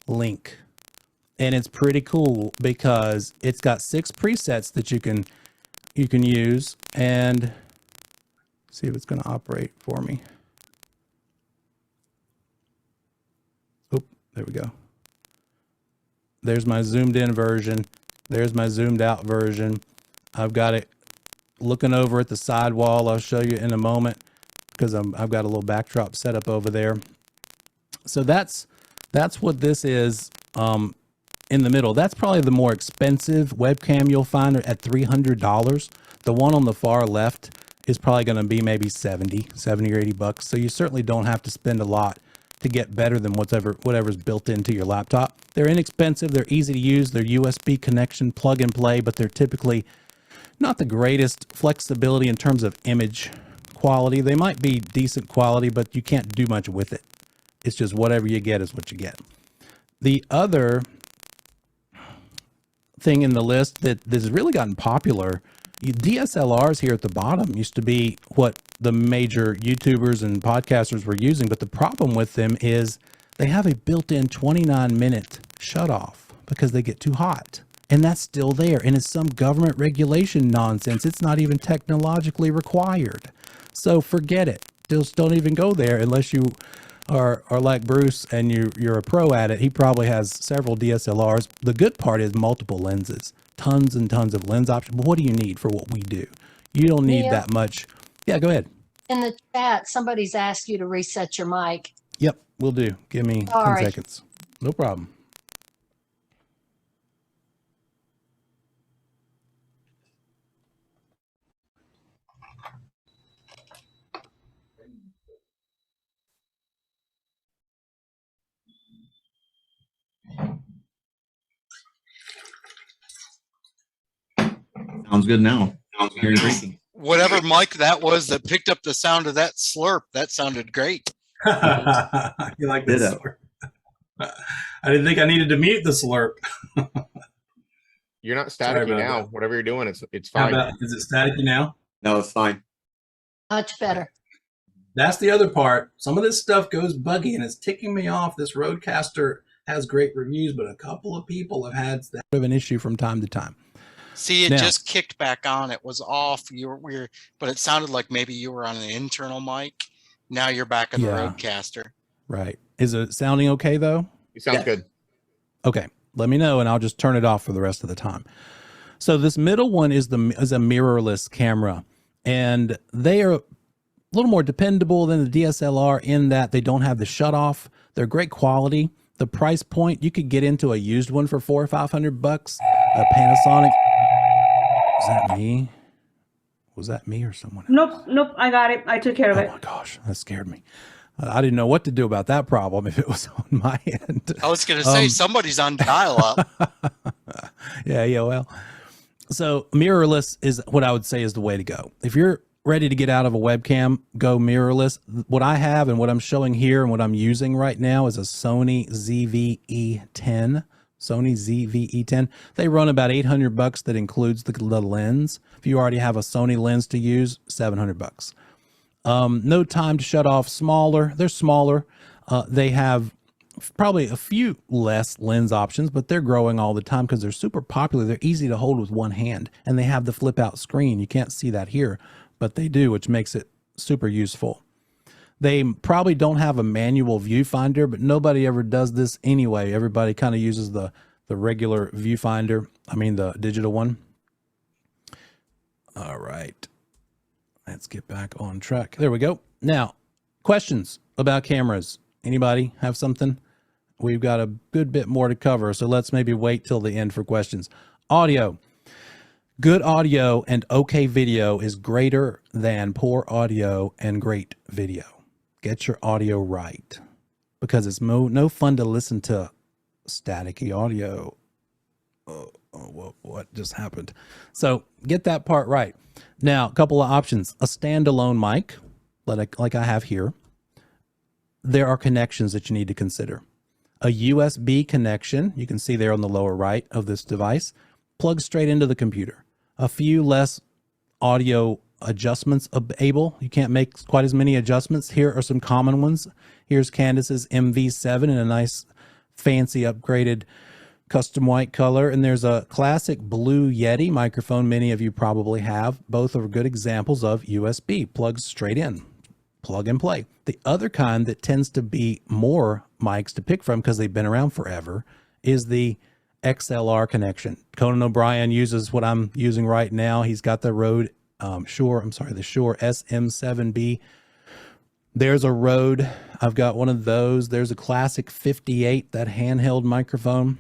Link. And it's pretty cool because it's got 6 presets that you can use, and see if it's going to operate for me. Oop, there we go. There's my zoomed in version. There's my zoomed out version. I've got it looking over at the side wall. I'll show you in a moment because I've got a little backdrop set up over there. So that's what this is. In the middle, that's probably the more expensive webcam you'll find at $300. The one on the far left is probably going to be maybe 70 or 80 bucks. So you certainly don't have to spend a lot to get better than whatever's built into your laptop. They're inexpensive. They're easy to use. They're USB connection, plug and play, but they're typically not the greatest flexibility in terms of image quality. They might be decent quality, but you can't do much with it. It's just whatever you get is what you get. The other thing in the list that has really gotten popular, DSLRs here at the bottom used to be what the major YouTubers and podcasters were using, but the problem with them is they have a built-in 29-minute shutoff because they get too hot. And that's still there. And it's some government regulation nonsense. It's not even technologically required. So forget it. Just don't even go there unless you are like Bruce and you're a pro at it. He probably has several DSLRs. The good part is multiple lenses, tons and tons of lens options. But what do you need for what we do? You don't need Mia? that much. Yeah, go ahead. In the chat, somebody's asked you to reset your mic. Yep, we'll do. Give me 10 Sorry. seconds. No problem. Sounds good now. Hearing great. Whatever mic that was that picked up the sound of that slurp, that sounded great. You like this Ditto. slurp? I didn't think I needed to mute the slurp. You're not Sorry staticky about now. that. Whatever you're doing, it's How fine. about, is it staticky now? No, it's fine. Much better. That's the other part. Some of this stuff goes buggy and it's ticking me off. This Rodecaster has great reviews, but a couple of people have had that bit of an issue from time to time. See, it Now- just kicked back on. It was off. You were weird, but it sounded like maybe you were on an internal mic. Now you're back on the Yeah. Rodecaster. Right. Is it sounding okay though? It sounds good. Okay. Let me know and I'll just turn it off for the rest of the time. So this middle one is a mirrorless camera, and they are a little more dependable than the DSLR in that they don't have the shut off. They're great quality. The price point, you could get into a used one for $400 or $500. A Panasonic. Was that me? Was that me or someone? Nope, nope, I got it. I took care of Oh it. my gosh, that scared me. I didn't know what to do about that problem if it was on my end. I was going to say somebody's on dial-up. Yeah, well. So mirrorless is what I would say is the way to go. If you're ready to get out of a webcam, go mirrorless. What I have and what I'm showing here and what I'm using right now is a Sony ZV-E10. Sony ZV-E10. They run about $800. That includes the lens. If you already have a Sony lens to use, $700. No time to shut off. Smaller. They're smaller. They have probably a few less lens options, but they're growing all the time because they're super popular. They're easy to hold with one hand, and they have the flip out screen. You can't see that here, but they do, which makes it super useful. They probably don't have a manual viewfinder, but nobody ever does this anyway. Everybody kind of uses the regular viewfinder. I mean, the digital one. All right. Let's get back on track. There we go. Now, questions about cameras. Anybody have something? We've got a good bit more to cover, so let's maybe wait till the end for questions. Audio. Good audio and okay video is greater than poor audio and great video. Get your audio right, because it's no fun to listen to staticky audio. What just happened? So get that part right. Now, a couple of options. A standalone mic, like I have here. There are connections that you need to consider. A USB connection, you can see there on the lower right of this device, plugs straight into the computer. A few less audio adjustments able. You can't make quite as many adjustments. Here are some common ones. Here's Candace's MV7 in a nice, fancy, upgraded custom white color. And there's a classic Blue Yeti microphone many of you probably have. Both are good examples of USB, plugs straight in. Plug and play. The other kind that tends to be more mics to pick from because they've been around forever is the XLR connection. Conan O'Brien uses what I'm using right now. He's got the Shure SM7B. There's a Rode. I've got one of those. There's a classic 58, that handheld microphone.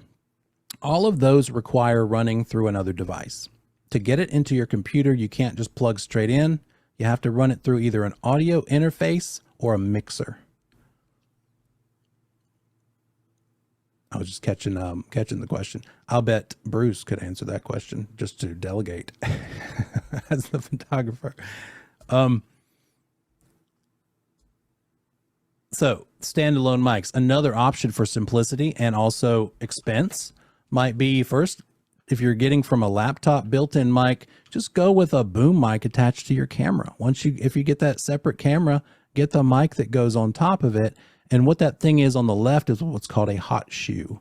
All of those require running through another device. To get it into your computer, you can't just plug straight in. You have to run it through either an audio interface or a mixer. I was just catching the question. I'll bet Bruce could answer that question just to delegate as the photographer. So standalone mics, another option for simplicity and also expense might be, first, if you're getting from a laptop built-in mic, just go with a boom mic attached to your camera. If you get that separate camera, get the mic that goes on top of it. And what that thing is on the left is what's called a hot shoe.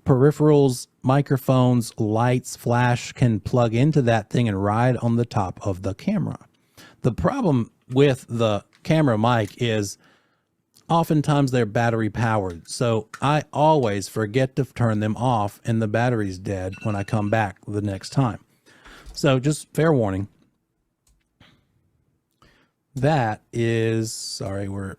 Peripherals, microphones, lights, flash can plug into that thing and ride on the top of the camera. The problem with the camera mic is oftentimes they're battery powered. So I always forget to turn them off and the battery's dead when I come back the next time. So just fair warning. That is, sorry, we're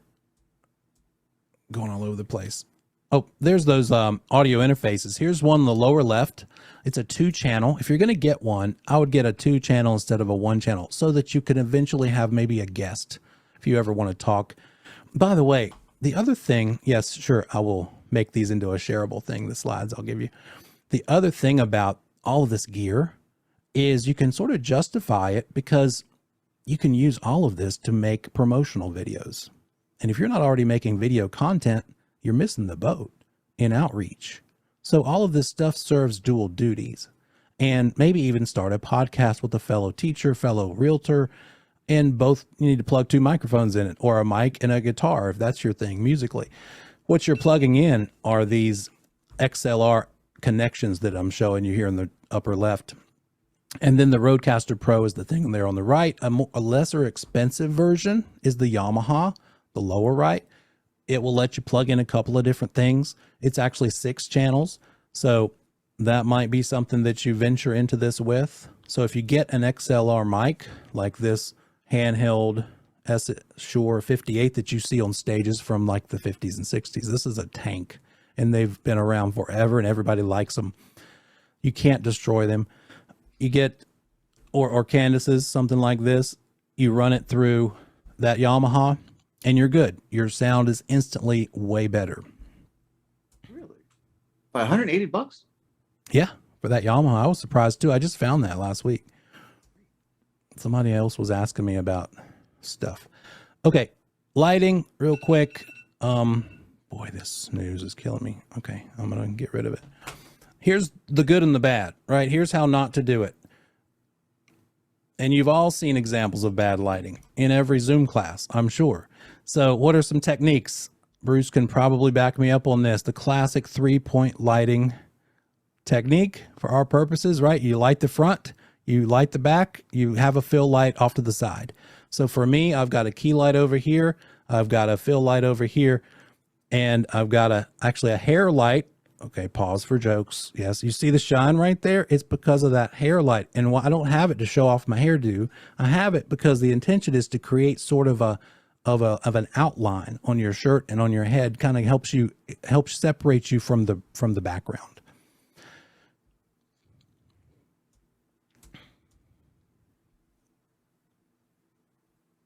going all over the place. Oh, there's those audio interfaces. Here's one in the lower left. It's a 2-channel. If you're going to get one, I would get a 2-channel instead of a 1-channel so that you can eventually have maybe a guest if you ever want to talk. By the way, the other thing, yes, sure, I will make these into a shareable thing, the slides I'll give you. The other thing about all of this gear is you can sort of justify it because you can use all of this to make promotional videos. And if you're not already making video content, you're missing the boat in outreach. So all of this stuff serves dual duties, and maybe even start a podcast with a fellow teacher, fellow realtor, and both you need to plug 2 microphones in it, or a mic and a guitar if that's your thing musically. What you're plugging in are these XLR connections that I'm showing you here in the upper left. And then the Rodecaster Pro is the thing there on the right. A lesser expensive version is the Yamaha, the lower right. It will let you plug in a couple of different things. It's actually 6 channels. So that might be something that you venture into this with. So if you get an XLR mic like this handheld Shure 58 that you see on stages from like the 50s and 60s, this is a tank and they've been around forever and everybody likes them. You can't destroy them. You get, or Candace's, something like this, you run it through that Yamaha and you're good. Your sound is instantly way better. Really? By $180? Yeah, for that Yamaha. I was surprised too. I just found that last week. Somebody else was asking me about stuff. Okay, lighting real quick. Boy, this snooze is killing me. Okay, I'm gonna get rid of it. Here's the good and the bad, right? Here's how not to do it. And you've all seen examples of bad lighting in every Zoom class, I'm sure. So what are some techniques? Bruce can probably back me up on this. The classic 3-point lighting technique for our purposes, right? You light the front, you light the back, you have a fill light off to the side. So for me, I've got a key light over here, I've got a fill light over here, and I've got actually a hair light. Okay, pause for jokes. Yes, you see the shine right there? It's because of that hair light. And I don't have it to show off my hairdo. I have it because the intention is to create sort of an outline on your shirt and on your head, kind of helps separate you from the background.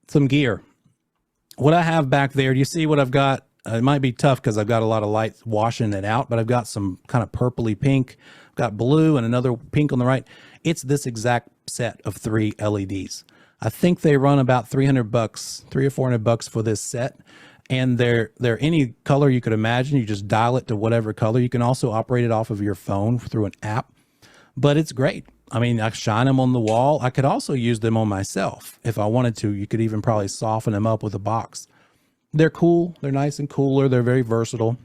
Some gear. What I have back there, do you see what I've got? It might be tough because I've got a lot of light washing it out, but I've got some kind of purpley pink. I've got blue and another pink on the right. It's this exact set of 3 LEDs. I think they run about $300, $300 or $400 for this set. And they're any color you could imagine. You just dial it to whatever color. You can also operate it off of your phone through an app, but it's great. I mean, I shine them on the wall. I could also use them on myself if I wanted to. You could even probably soften them up with a box. They're cool. They're nice and cooler. They're very versatile.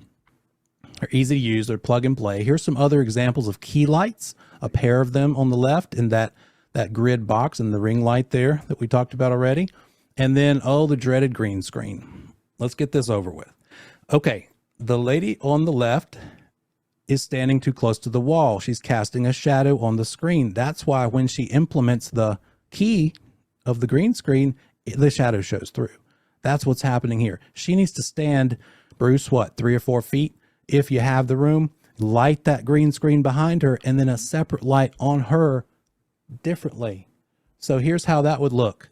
They're easy to use. They're plug and play. Here's some other examples of key lights, a pair of them on the left in that grid box and the ring light there that we talked about already. And then, oh, the dreaded green screen. Let's get this over with. Okay, the lady on the left is standing too close to the wall. She's casting a shadow on the screen. That's why when she implements the key of the green screen, the shadow shows through. That's what's happening here. She needs to stand, Bruce, what, 3 or 4 feet? If you have the room, light that green screen behind her and then a separate light on her differently. So here's how that would look.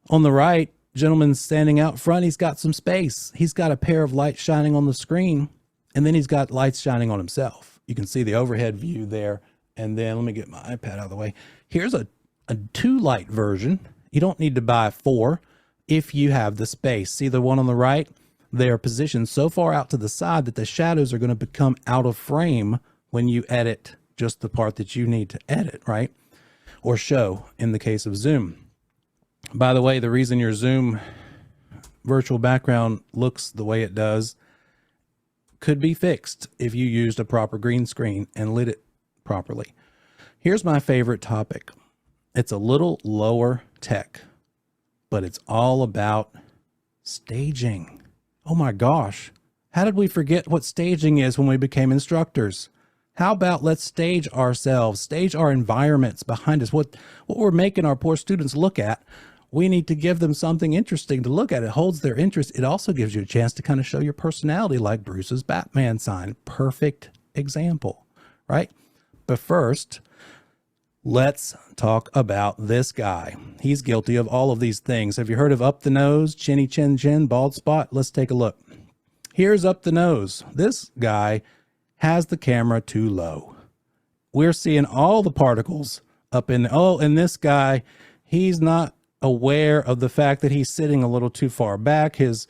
On the right, gentleman's standing out front. He's got some space. He's got a pair of lights shining on the screen, and then he's got lights shining on himself. You can see the overhead view there. And then let me get my iPad out of the way. Here's a 2-light version. You don't need to buy 4 if you have the space. See the one on the right? They are positioned so far out to the side that the shadows are going to become out of frame when you edit just the part that you need to edit, right? Or show in the case of Zoom. By the way, the reason your Zoom virtual background looks the way it does could be fixed if you used a proper green screen and lit it properly. Here's my favorite topic. It's a little lower tech, but it's all about staging. Oh my gosh. How did we forget what staging is when we became instructors? How about let's stage ourselves, stage our environments behind us, what we're making our poor students look at. We need to give them something interesting to look at. It holds their interest. It also gives you a chance to kind of show your personality, like Bruce's Batman sign. Perfect example, right? But first, let's talk about this guy. He's guilty of all of these things. Have you heard of up the nose, chinny chin chin, bald spot? Let's take a look. Here's up the nose. This guy has the camera too low. We're seeing all the particles up in, and this guy, he's not aware of the fact that he's sitting a little too far back. His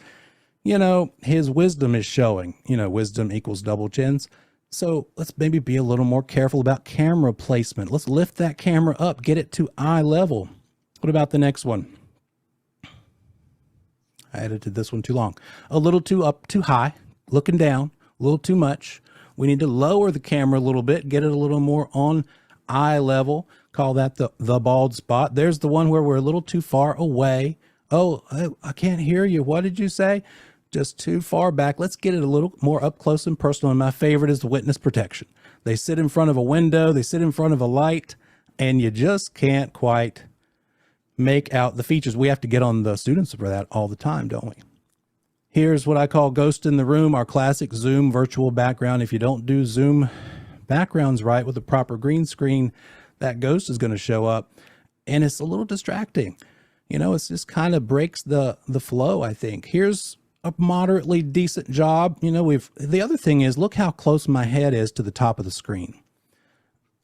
wisdom is showing, wisdom equals double chins. So let's maybe be a little more careful about camera placement. Let's lift that camera up, get it to eye level. What about the next one? I edited this one too long. A little too up, too high, looking down, a little too much. We need to lower the camera a little bit, get it a little more on eye level. Call that the bald spot. There's the one where we're a little too far away. Oh, I can't hear you. What did you say? Just too far back. Let's get it a little more up close and personal. And my favorite is the witness protection. They sit in front of a window, they sit in front of a light, and you just can't quite make out the features. We have to get on the students for that all the time, don't we? Here's what I call ghost in the room, our classic Zoom virtual background. If you don't do Zoom backgrounds right with the proper green screen, that ghost is going to show up, and it's a little distracting. It's just kind of breaks the flow, I think. Here's a moderately decent job. The other thing is, look how close my head is to the top of the screen.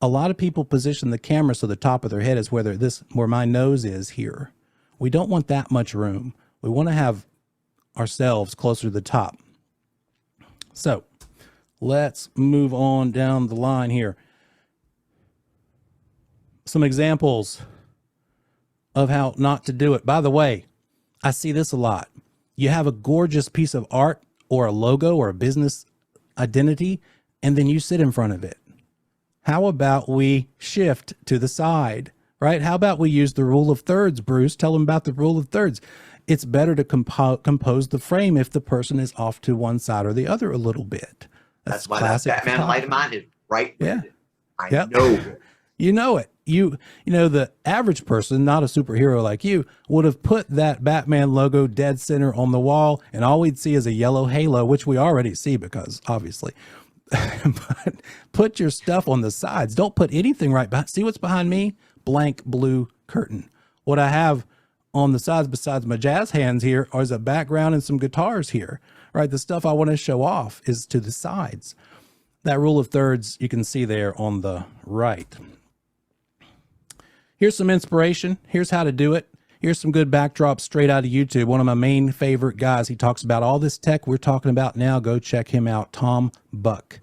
A lot of people position the camera so the top of their head is where my nose is here. We don't want that much room. We want to have ourselves closer to the top. So let's move on down the line here. Some examples of how not to do it. By the way, I see this a lot. You have a gorgeous piece of art or a logo or a business identity, and then you sit in front of it. How about we shift to the side, right? How about we use the rule of thirds, Bruce? Tell them about the rule of thirds. It's better to compose the frame if the person is off to one side or the other a little bit. That's why that Batman light of mine is right. Yeah. I know. You know it. The average person, not a superhero like you, would have put that Batman logo dead center on the wall, and all we'd see is a yellow halo, which we already see because obviously. But put your stuff on the sides. Don't put anything right behind. See what's behind me? Blank blue curtain. What I have on the sides besides my jazz hands here is a background and some guitars here, right? The stuff I want to show off is to the sides. That rule of thirds you can see there on the right. Here's some inspiration. Here's how to do it. Here's some good backdrops straight out of YouTube. One of my main favorite guys. He talks about all this tech we're talking about now. Go check him out, Tom Buck.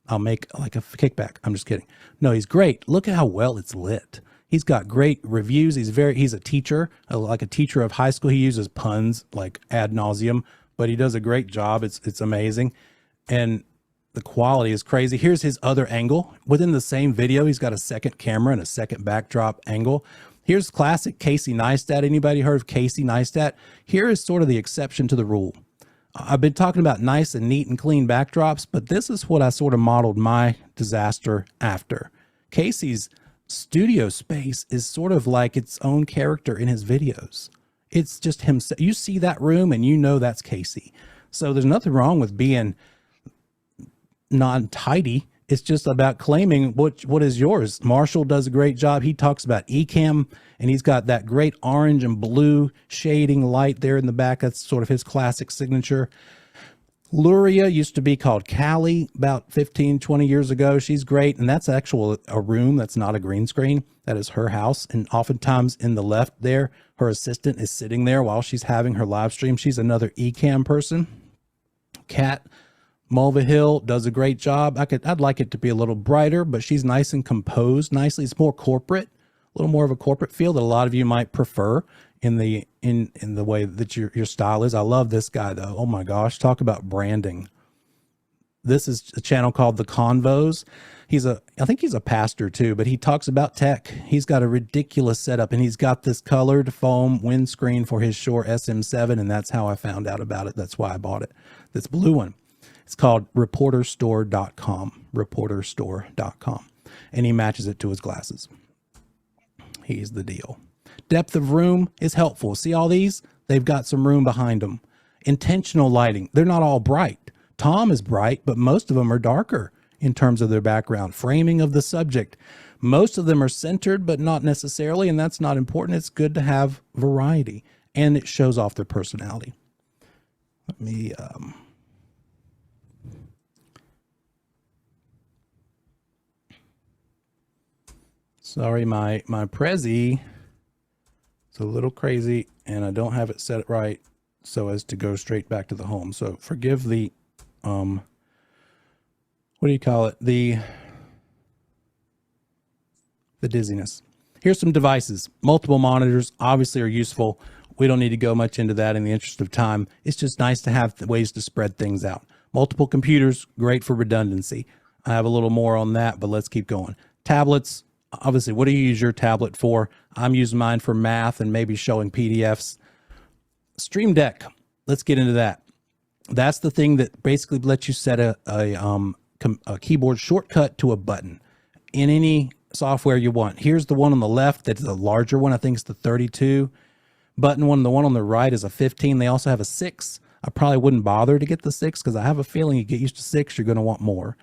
I'll make like a kickback. I'm just kidding. No, he's great. Look at how well it's lit. He's got great reviews. He's a teacher, like a teacher of high school. He uses puns like ad nauseum, but he does a great job. It's amazing. And the quality is crazy. Here's his other angle. Within the same video, he's got a second camera and a second backdrop angle. Here's classic Casey Neistat. Anybody heard of Casey Neistat? Here is sort of the exception to the rule. I've been talking about nice and neat and clean backdrops, but this is what I sort of modeled my disaster after. Casey's studio space is sort of like its own character in his videos. It's just him. You see that room and you know that's Casey. So there's nothing wrong with being non-tidy. It's just about claiming what is yours. Marshall does a great job. He talks about Ecamm, and he's got that great orange and blue shading light there in the back. That's sort of his classic signature. Luria used to be called Callie about 15, 20 years ago. She's great, and that's actually a room that's not a green screen. That is her house, and oftentimes in the left there, her assistant is sitting there while she's having her live stream. She's another Ecamm person. Kat Mulvihill does a great job. I'd like it to be a little brighter, but she's nice and composed nicely. It's more corporate, a little more of a corporate feel that a lot of you might prefer in the way that your style is. I love this guy though. Oh my gosh, talk about branding. This is a channel called The Convos. I think he's a pastor too, but he talks about tech. He's got a ridiculous setup, and he's got this colored foam windscreen for his Shure SM7, and that's how I found out about it. That's why I bought it. This blue one. It's called reporterstore.com, reporterstore.com, and he matches it to his glasses. He's the deal. Depth of room is helpful. See all these? They've got some room behind them. Intentional lighting. They're not all bright. Tom is bright, but most of them are darker in terms of their background. Framing of the subject. Most of them are centered, but not necessarily, and that's not important. It's good to have variety, and it shows off their personality. Let me, sorry, my Prezi is a little crazy, and I don't have it set right so as to go straight back to the home. So forgive the, what do you call it? The dizziness. Here's some devices. Multiple monitors obviously are useful. We don't need to go much into that in the interest of time. It's just nice to have ways to spread things out. Multiple computers, great for redundancy. I have a little more on that, but let's keep going. Tablets, obviously, what do you use your tablet for? I'm using mine for math and maybe showing PDFs. Stream Deck, let's get into that. That's the thing that basically lets you set a keyboard shortcut to a button in any software you want. Here's the one on the left that's a larger one. I think it's the 32 button one. The one on the right is a 15. They also have a 6. I probably wouldn't bother to get the 6 because I have a feeling you get used to 6, you're going to want more.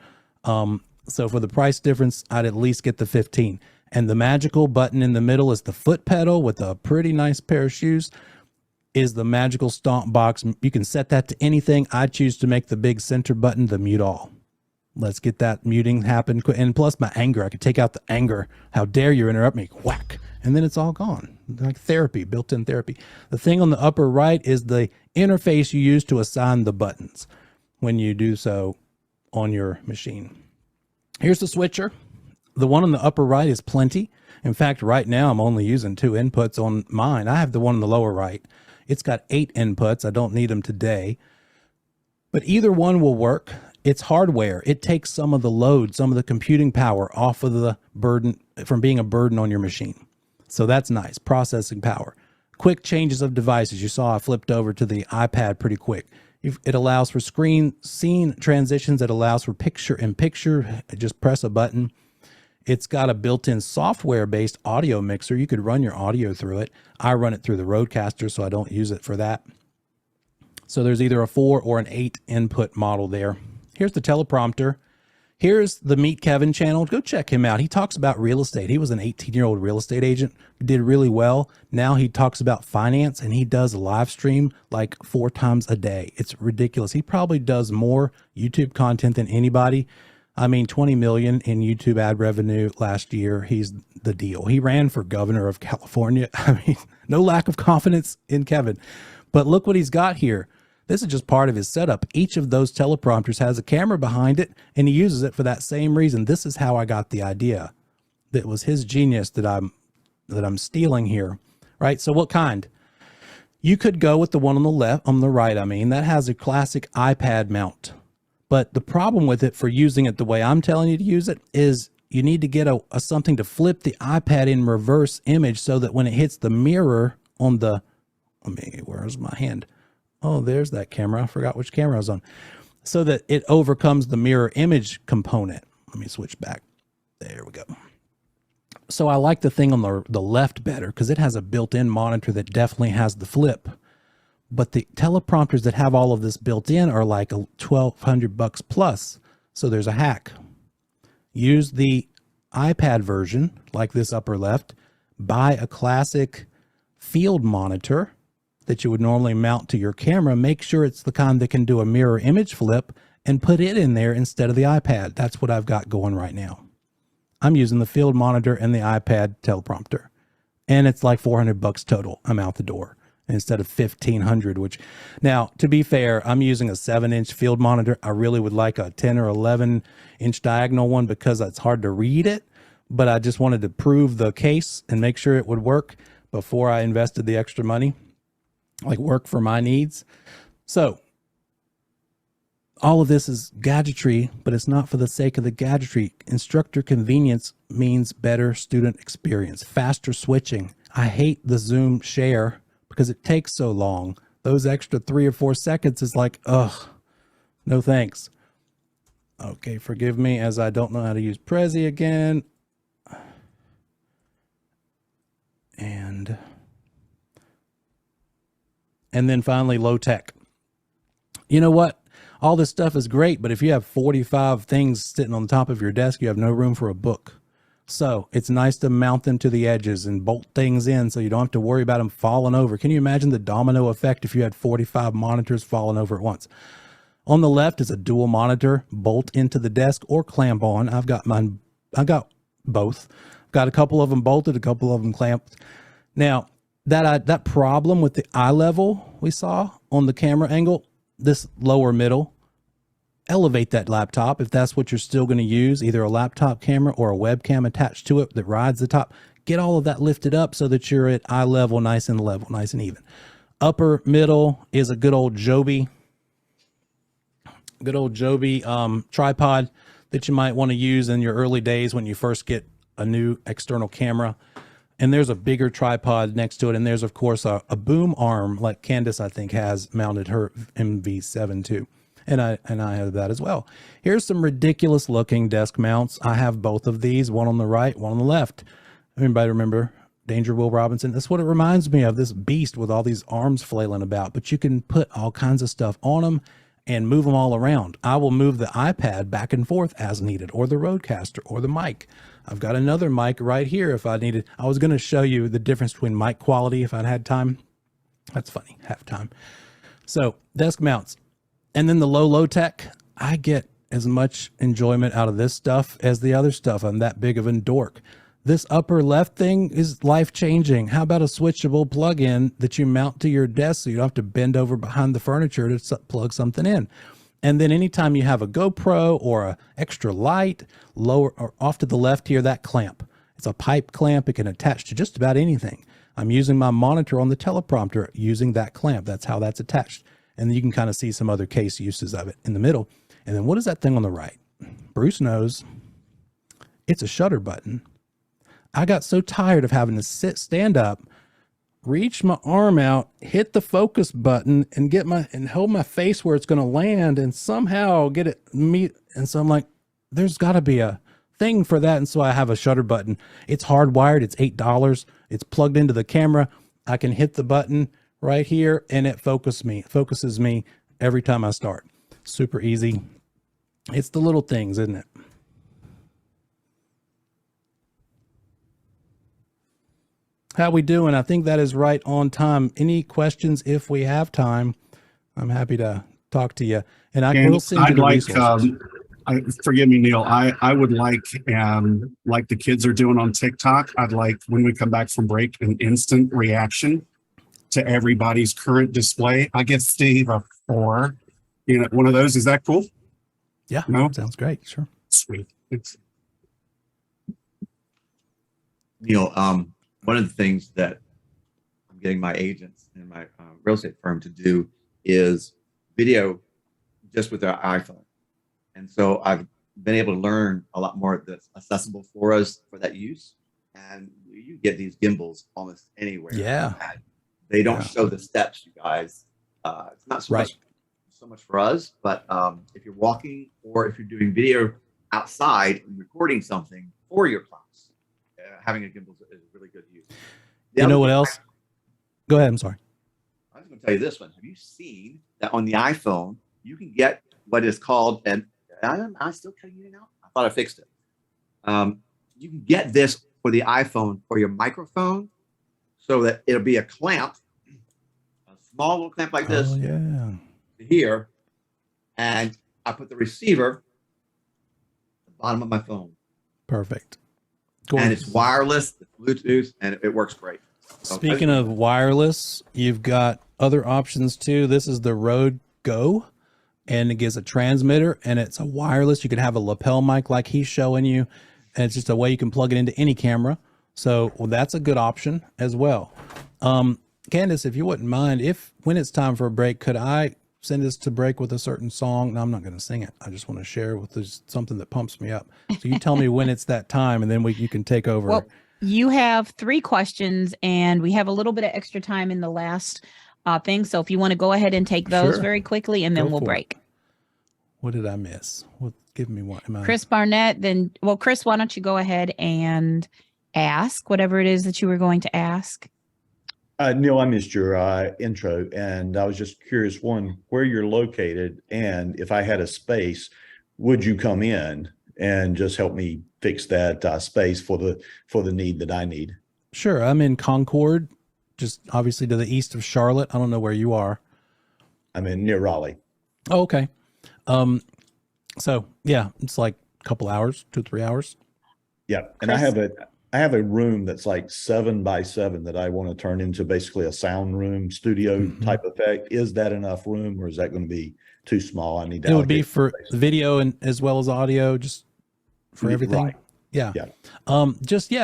So for the price difference, I'd at least get the 15. And the magical button in the middle is the foot pedal with a pretty nice pair of shoes, is the magical stomp box. You can set that to anything. I choose to make the big center button the mute all. Let's get that muting happen. And plus my anger, I could take out the anger. How dare you interrupt me? Whack. And then it's all gone. Like therapy, built-in therapy. The thing on the upper right is the interface you use to assign the buttons when you do so on your machine. Here's the switcher. The one on the upper right is plenty. In fact, right now I'm only using 2 inputs on mine. I have the one on the lower right. It's got 8 inputs. I don't need them today, but either one will work. It's hardware. It takes some of the load, some of the computing power off of the burden from being a burden on your machine. So that's nice. Processing power. Quick changes of devices. You saw I flipped over to the iPad pretty quick. It allows for scene transitions. It allows for picture-in-picture. Just press a button. It's got a built-in software-based audio mixer. You could run your audio through it. I run it through the Rodecaster, so I don't use it for that. So there's either a 4 or an 8 input model there. Here's the teleprompter. Here's the Meet Kevin channel. Go check him out. He talks about real estate. He was an 18-year-old real estate agent, did really well. Now he talks about finance, and he does a live stream like 4 times a day. It's ridiculous. He probably does more YouTube content than anybody. I mean, 20 million in YouTube ad revenue last year. He's the deal. He ran for governor of California. I mean, no lack of confidence in Kevin. But look what he's got here. This is just part of his setup. Each of those teleprompters has a camera behind it, and he uses it for that same reason. This is how I got the idea. That was his genius that I'm stealing here, right? So what kind? You could go with the one on the left, on the right, I mean, that has a classic iPad mount. But the problem with it for using it the way I'm telling you to use it is you need to get a something to flip the iPad in reverse image so that when it hits the mirror on the, where's my hand? Oh, there's that camera. I forgot which camera I was on. So that it overcomes the mirror image component. Let me switch back. There we go. So I like the thing on the left better because it has a built-in monitor that definitely has the flip. But the teleprompters that have all of this built in are like $1,200 plus. So there's a hack. Use the iPad version, like this upper left. Buy a classic field monitor that you would normally mount to your camera. Make sure it's the kind that can do a mirror image flip and put it in there instead of the iPad. That's what I've got going right now. I'm using the field monitor and the iPad teleprompter. And it's like $400 total. I'm out the door instead of $1,500, which now, to be fair, I'm using a 7-inch field monitor. I really would like a 10 or 11-inch diagonal one because it's hard to read it, but I just wanted to prove the case and make sure it would work before I invested the extra money, like work for my needs. So all of this is gadgetry, but it's not for the sake of the gadgetry. Instructor convenience means better student experience, faster switching. I hate the Zoom share because it takes so long. Those extra 3 or 4 seconds is like, ugh, no thanks. Okay, forgive me as I don't know how to use Prezi again. And then finally, low tech. You know what? All this stuff is great, but if you have 45 things sitting on the top of your desk, you have no room for a book. So it's nice to mount them to the edges and bolt things in so you don't have to worry about them falling over. Can you imagine the domino effect if you had 45 monitors falling over at once? On the left is a dual monitor, bolt into the desk or clamp on. I've got mine, I've got both. I've got a couple of them bolted, a couple of them clamped. Now, that problem with the eye level we saw on the camera angle, this lower middle, elevate that laptop if that's what you're still going to use, either a laptop camera or a webcam attached to it that rides the top. Get all of that lifted up so that you're at eye level, nice and level, nice and even. Upper middle is a good old Joby tripod that you might want to use in your early days when you first get a new external camera. And there's a bigger tripod next to it. And there's, of course, a boom arm like Candace, I think, has mounted her MV7 too. And I have that as well. Here's some ridiculous looking desk mounts. I have both of these, one on the right, one on the left. Everybody remember Danger Will Robinson? That's what it reminds me of, this beast with all these arms flailing about. But you can put all kinds of stuff on them and move them all around. I will move the iPad back and forth as needed, or the Rodecaster, or the mic. I've got another mic right here if I needed. I was going to show you the difference between mic quality if I'd had time. That's funny, have time. So desk mounts. And then the low tech, I get as much enjoyment out of this stuff as the other stuff. I'm that big of a dork. This upper left thing is life-changing. How about a switchable plug-in that you mount to your desk so you don't have to bend over behind the furniture to plug something in? And then anytime you have a GoPro or a extra light, lower or off to the left here, that clamp. It's a pipe clamp. It can attach to just about anything. I'm using my monitor on the teleprompter using that clamp. That's how that's attached. And then you can kind of see some other case uses of it in the middle. And then what is that thing on the right? Bruce knows. It's a shutter button. I got so tired of having to stand up, reach my arm out, hit the focus button, and hold my face where it's going to land, and somehow get it meet. And so I'm like, there's got to be a thing for that. And so I have a shutter button. It's hardwired. It's $8. It's plugged into the camera. I can hit the button right here, and it focuses me every time I start. Super easy. It's the little things, isn't it? How we doing? I think that is right on time. Any questions? If we have time, I'm happy to talk to you. And I will send you the resources. Forgive me, Neil. I would like the kids are doing on TikTok. I'd like, when we come back from break, an instant reaction to everybody's current display. I give Steve a 4. One of those. Is that cool? Yeah. No? Sounds great. Sure. Sweet. Neil, one of the things that I'm getting my agents and my real estate firm to do is video just with their iPhone. And so I've been able to learn a lot more that's accessible for us for that use. And you get these gimbals almost anywhere. Yeah. They don't show the steps, you guys. It's not so much for us, but if you're walking or if you're doing video outside and recording something for your class, having a gimbal is really good use. You know what else? Go ahead. I'm sorry. I was going to tell you this one. Have you seen that on the iPhone, you can get what is called, and I still tell you now, I thought I fixed it. You can get this for the iPhone for your microphone so that it'll be a clamp, a small little clamp like this here. And I put the receiver at the bottom of my phone. Perfect. And it's wireless, it's Bluetooth, and it works great. Speaking of wireless, you've got other options too. This is the Rode Go, and it gives a transmitter, and it's a wireless. You can have a lapel mic like he's showing you, and it's just a way you can plug it into any camera. So that's a good option as well. Candace, if you wouldn't mind, when it's time for a break, could I send us to break with a certain song. No, I'm not going to sing it. I just want to share with this something that pumps me up. So you tell me when it's that time, and then you can take over. Well, you have 3 questions, and we have a little bit of extra time in the last thing. So if you want to go ahead and take those Sure. very quickly, and then Go we'll for it. break. What did I miss? Give me one. Chris Barnett, then, well, Chris, why don't you go ahead and ask whatever it is that you were going to ask? Neil, I missed your intro, and I was just curious, one, where you're located, and if I had a space, would you come in and just help me fix that space for the need that I need? Sure. I'm in Concord, just obviously to the east of Charlotte. I don't know where you are. I'm in near Raleigh. Oh, okay. So yeah, it's like a couple hours, 2-3 hours. Yeah, and I have a room that's like 7 by 7 that I want to turn into basically a sound room studio type effect. Is that enough room, or is that going to be too small? I need to. It would be allocate for space. video and as well as audio, just for everything. Right. Yeah. Yeah.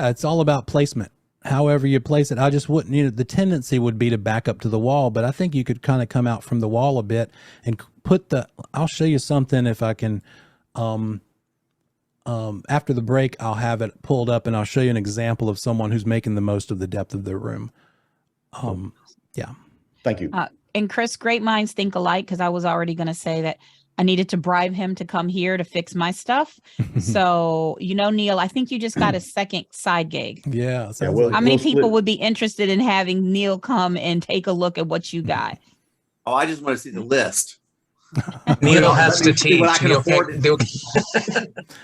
It's all about placement. However you place it, I just wouldn't, the tendency would be to back up to the wall, but I think you could kind of come out from the wall a bit and put I'll show you something if I can, after the break, I'll have it pulled up and I'll show you an example of someone who's making the most of the depth of their room. Yeah. Thank you. And Chris, great minds think alike, because I was already going to say that I needed to bribe him to come here to fix my stuff. So, Neil, I think you just got a second side gig. Yeah. How many people would be interested in having Neil come and take a look at what you got? Oh, I just want to see the list. Neil has to See what I teach. can afford.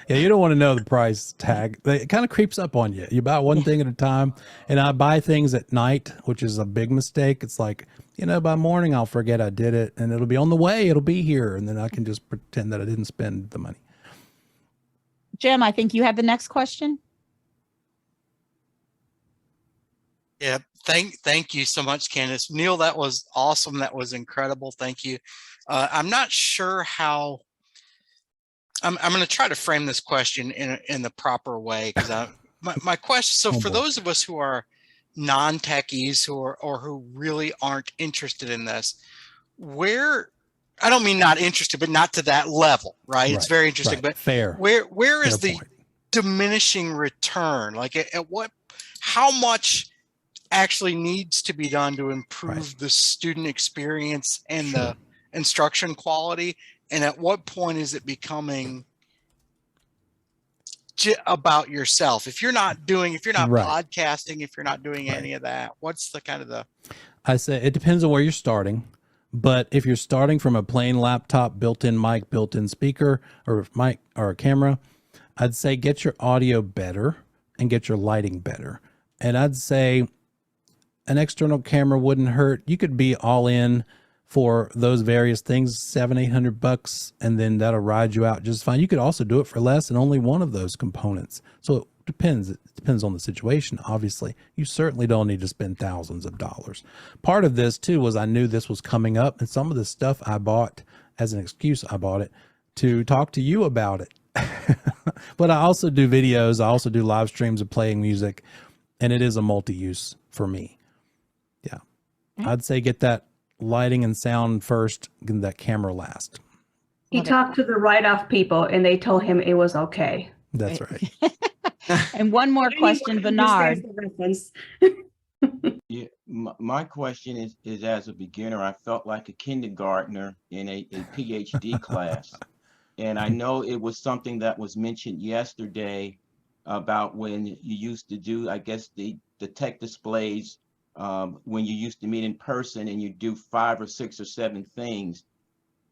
Yeah, you don't want to know the price tag. It kind of creeps up on you. You buy one thing at a time, and I buy things at night, which is a big mistake. It's like, by morning I'll forget I did it, and it'll be on the way. It'll be here, and then I can just pretend that I didn't spend the money. Jim, I think you have the next question. Yeah, thank you so much, Candace. Neil, that was awesome. That was incredible. Thank you. I'm not sure how. I'm going to try to frame this question in the proper way, because my question. So for those of us who are non-techies who really aren't interested in this, I don't mean not interested, but not to that level, right? It's very interesting, but fair. Where is the diminishing return? Like how much actually needs to be done to improve the student experience and the instruction quality? And at what point is it becoming about yourself? If you're not podcasting, if you're not doing any of that, what's the kind of the... I say it depends on where you're starting. But if you're starting from a plain laptop, built-in mic, built-in speaker, or mic or a camera, I'd say get your audio better and get your lighting better. And I'd say an external camera wouldn't hurt. You could be all in for those various things, $700-800, and then that'll ride you out just fine. You could also do it for less and only one of those components. So it depends. It depends on the situation. Obviously, you certainly don't need to spend thousands of dollars. Part of this too was I knew this was coming up, and some of the stuff I bought as an excuse, I bought it to talk to you about it. But I also do videos. I also do live streams of playing music, and it is a multi-use for me. Yeah. I'd say get that lighting and sound first, and that camera last. He talked to the write-off people, and they told him it was okay. That's right. And one more question, Bernard. Yeah, my question is as a beginner, I felt like a kindergartner in a PhD class. And I know it was something that was mentioned yesterday about when you used to do, I guess, the tech displays when you used to meet in person and you do 5 or 6 or 7 things.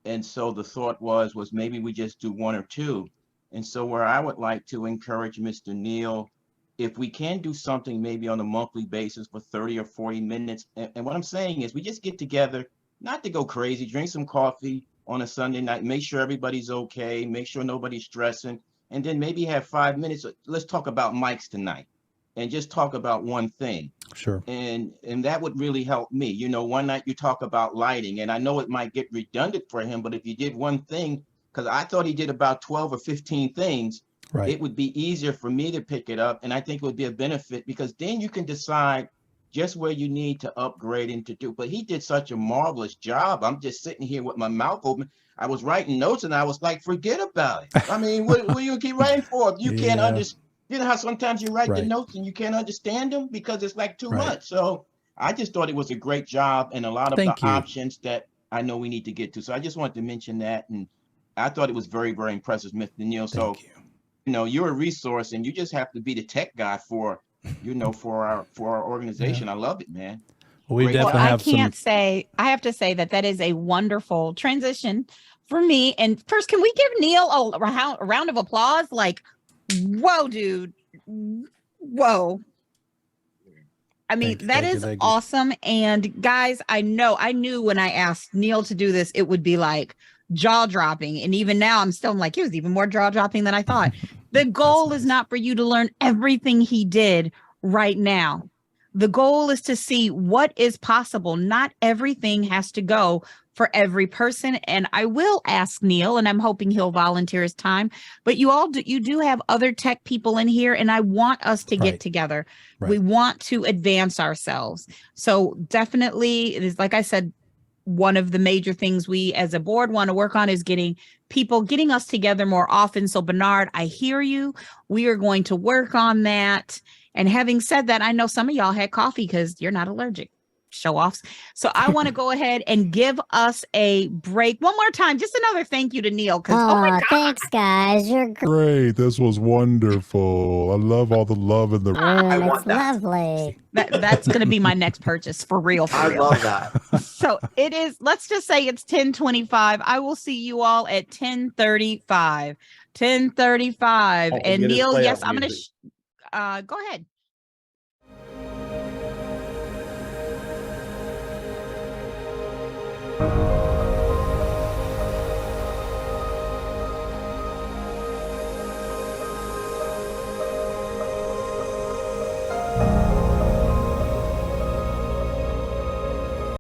And so the thought was maybe we just do 1 or 2. And so where I would like to encourage Mr. Neil, if we can do something maybe on a monthly basis for 30 or 40 minutes. And what I'm saying is we just get together, not to go crazy, drink some coffee on a Sunday night, make sure everybody's okay, make sure nobody's stressing, and then maybe have 5 minutes. Let's talk about mics tonight and just talk about one thing. Sure. And that would really help me. You know, one night you talk about lighting, and I know it might get redundant for him, but if you did one thing, because I thought he did about 12 or 15 things, right, it would be easier for me to pick it up. And I think it would be a benefit, because then you can decide just where you need to upgrade and to do. But he did such a marvelous job. I'm just sitting here with my mouth open. I was writing notes and I was like, forget about it. I mean, what you keep writing for? If you can't Yeah. understand, you know how sometimes you write the Right. notes and you can't understand them because it's like too Right. much. So I just thought it was a great job and a lot of Thank the you. options that I know we need to get to. So I just wanted to mention that. And I thought it was very, very impressive, Mr. Neal. So, you know, you're a resource and you just have to be the tech guy for, you know, for our organization. I love it, man. We Great definitely job. I have can't some. say, I have to say that is a wonderful transition for me. And first, can we give Neil a round of applause? Like, whoa, dude. Whoa. I mean, Thank you, that thank you, is thank you. awesome. And guys, I knew when I asked Neil to do this, it would be like jaw dropping. And even now I'm like, it was even more jaw dropping than I thought. The goal is not for you to learn everything he did right now. The goal is to see what is possible. Not everything has to go for every person. And I will ask Neil, and I'm hoping he'll volunteer his time, but you do have other tech people in here, and I want us to get Right. together. Right. We want to advance ourselves. So definitely, it is, like I said, one of the major things we as a board want to work on is getting us together more often. So Bernard, I hear you. We are going to work on that. And having said that, I know some of y'all had coffee because you're not allergic. Show offs. So I want to go ahead and give us a break one more time. Just another thank you to Neil. Because oh my God. Thanks, guys. You're Great. This was wonderful. I love all the love in the room. It's lovely. That's going to be my next purchase for real. For I real. love that. So it is, let's just say it's 10:25. I will see you all at 10:35. 10:35. Don't And forget his Neil, playoff yes, I'm going music. to, go ahead.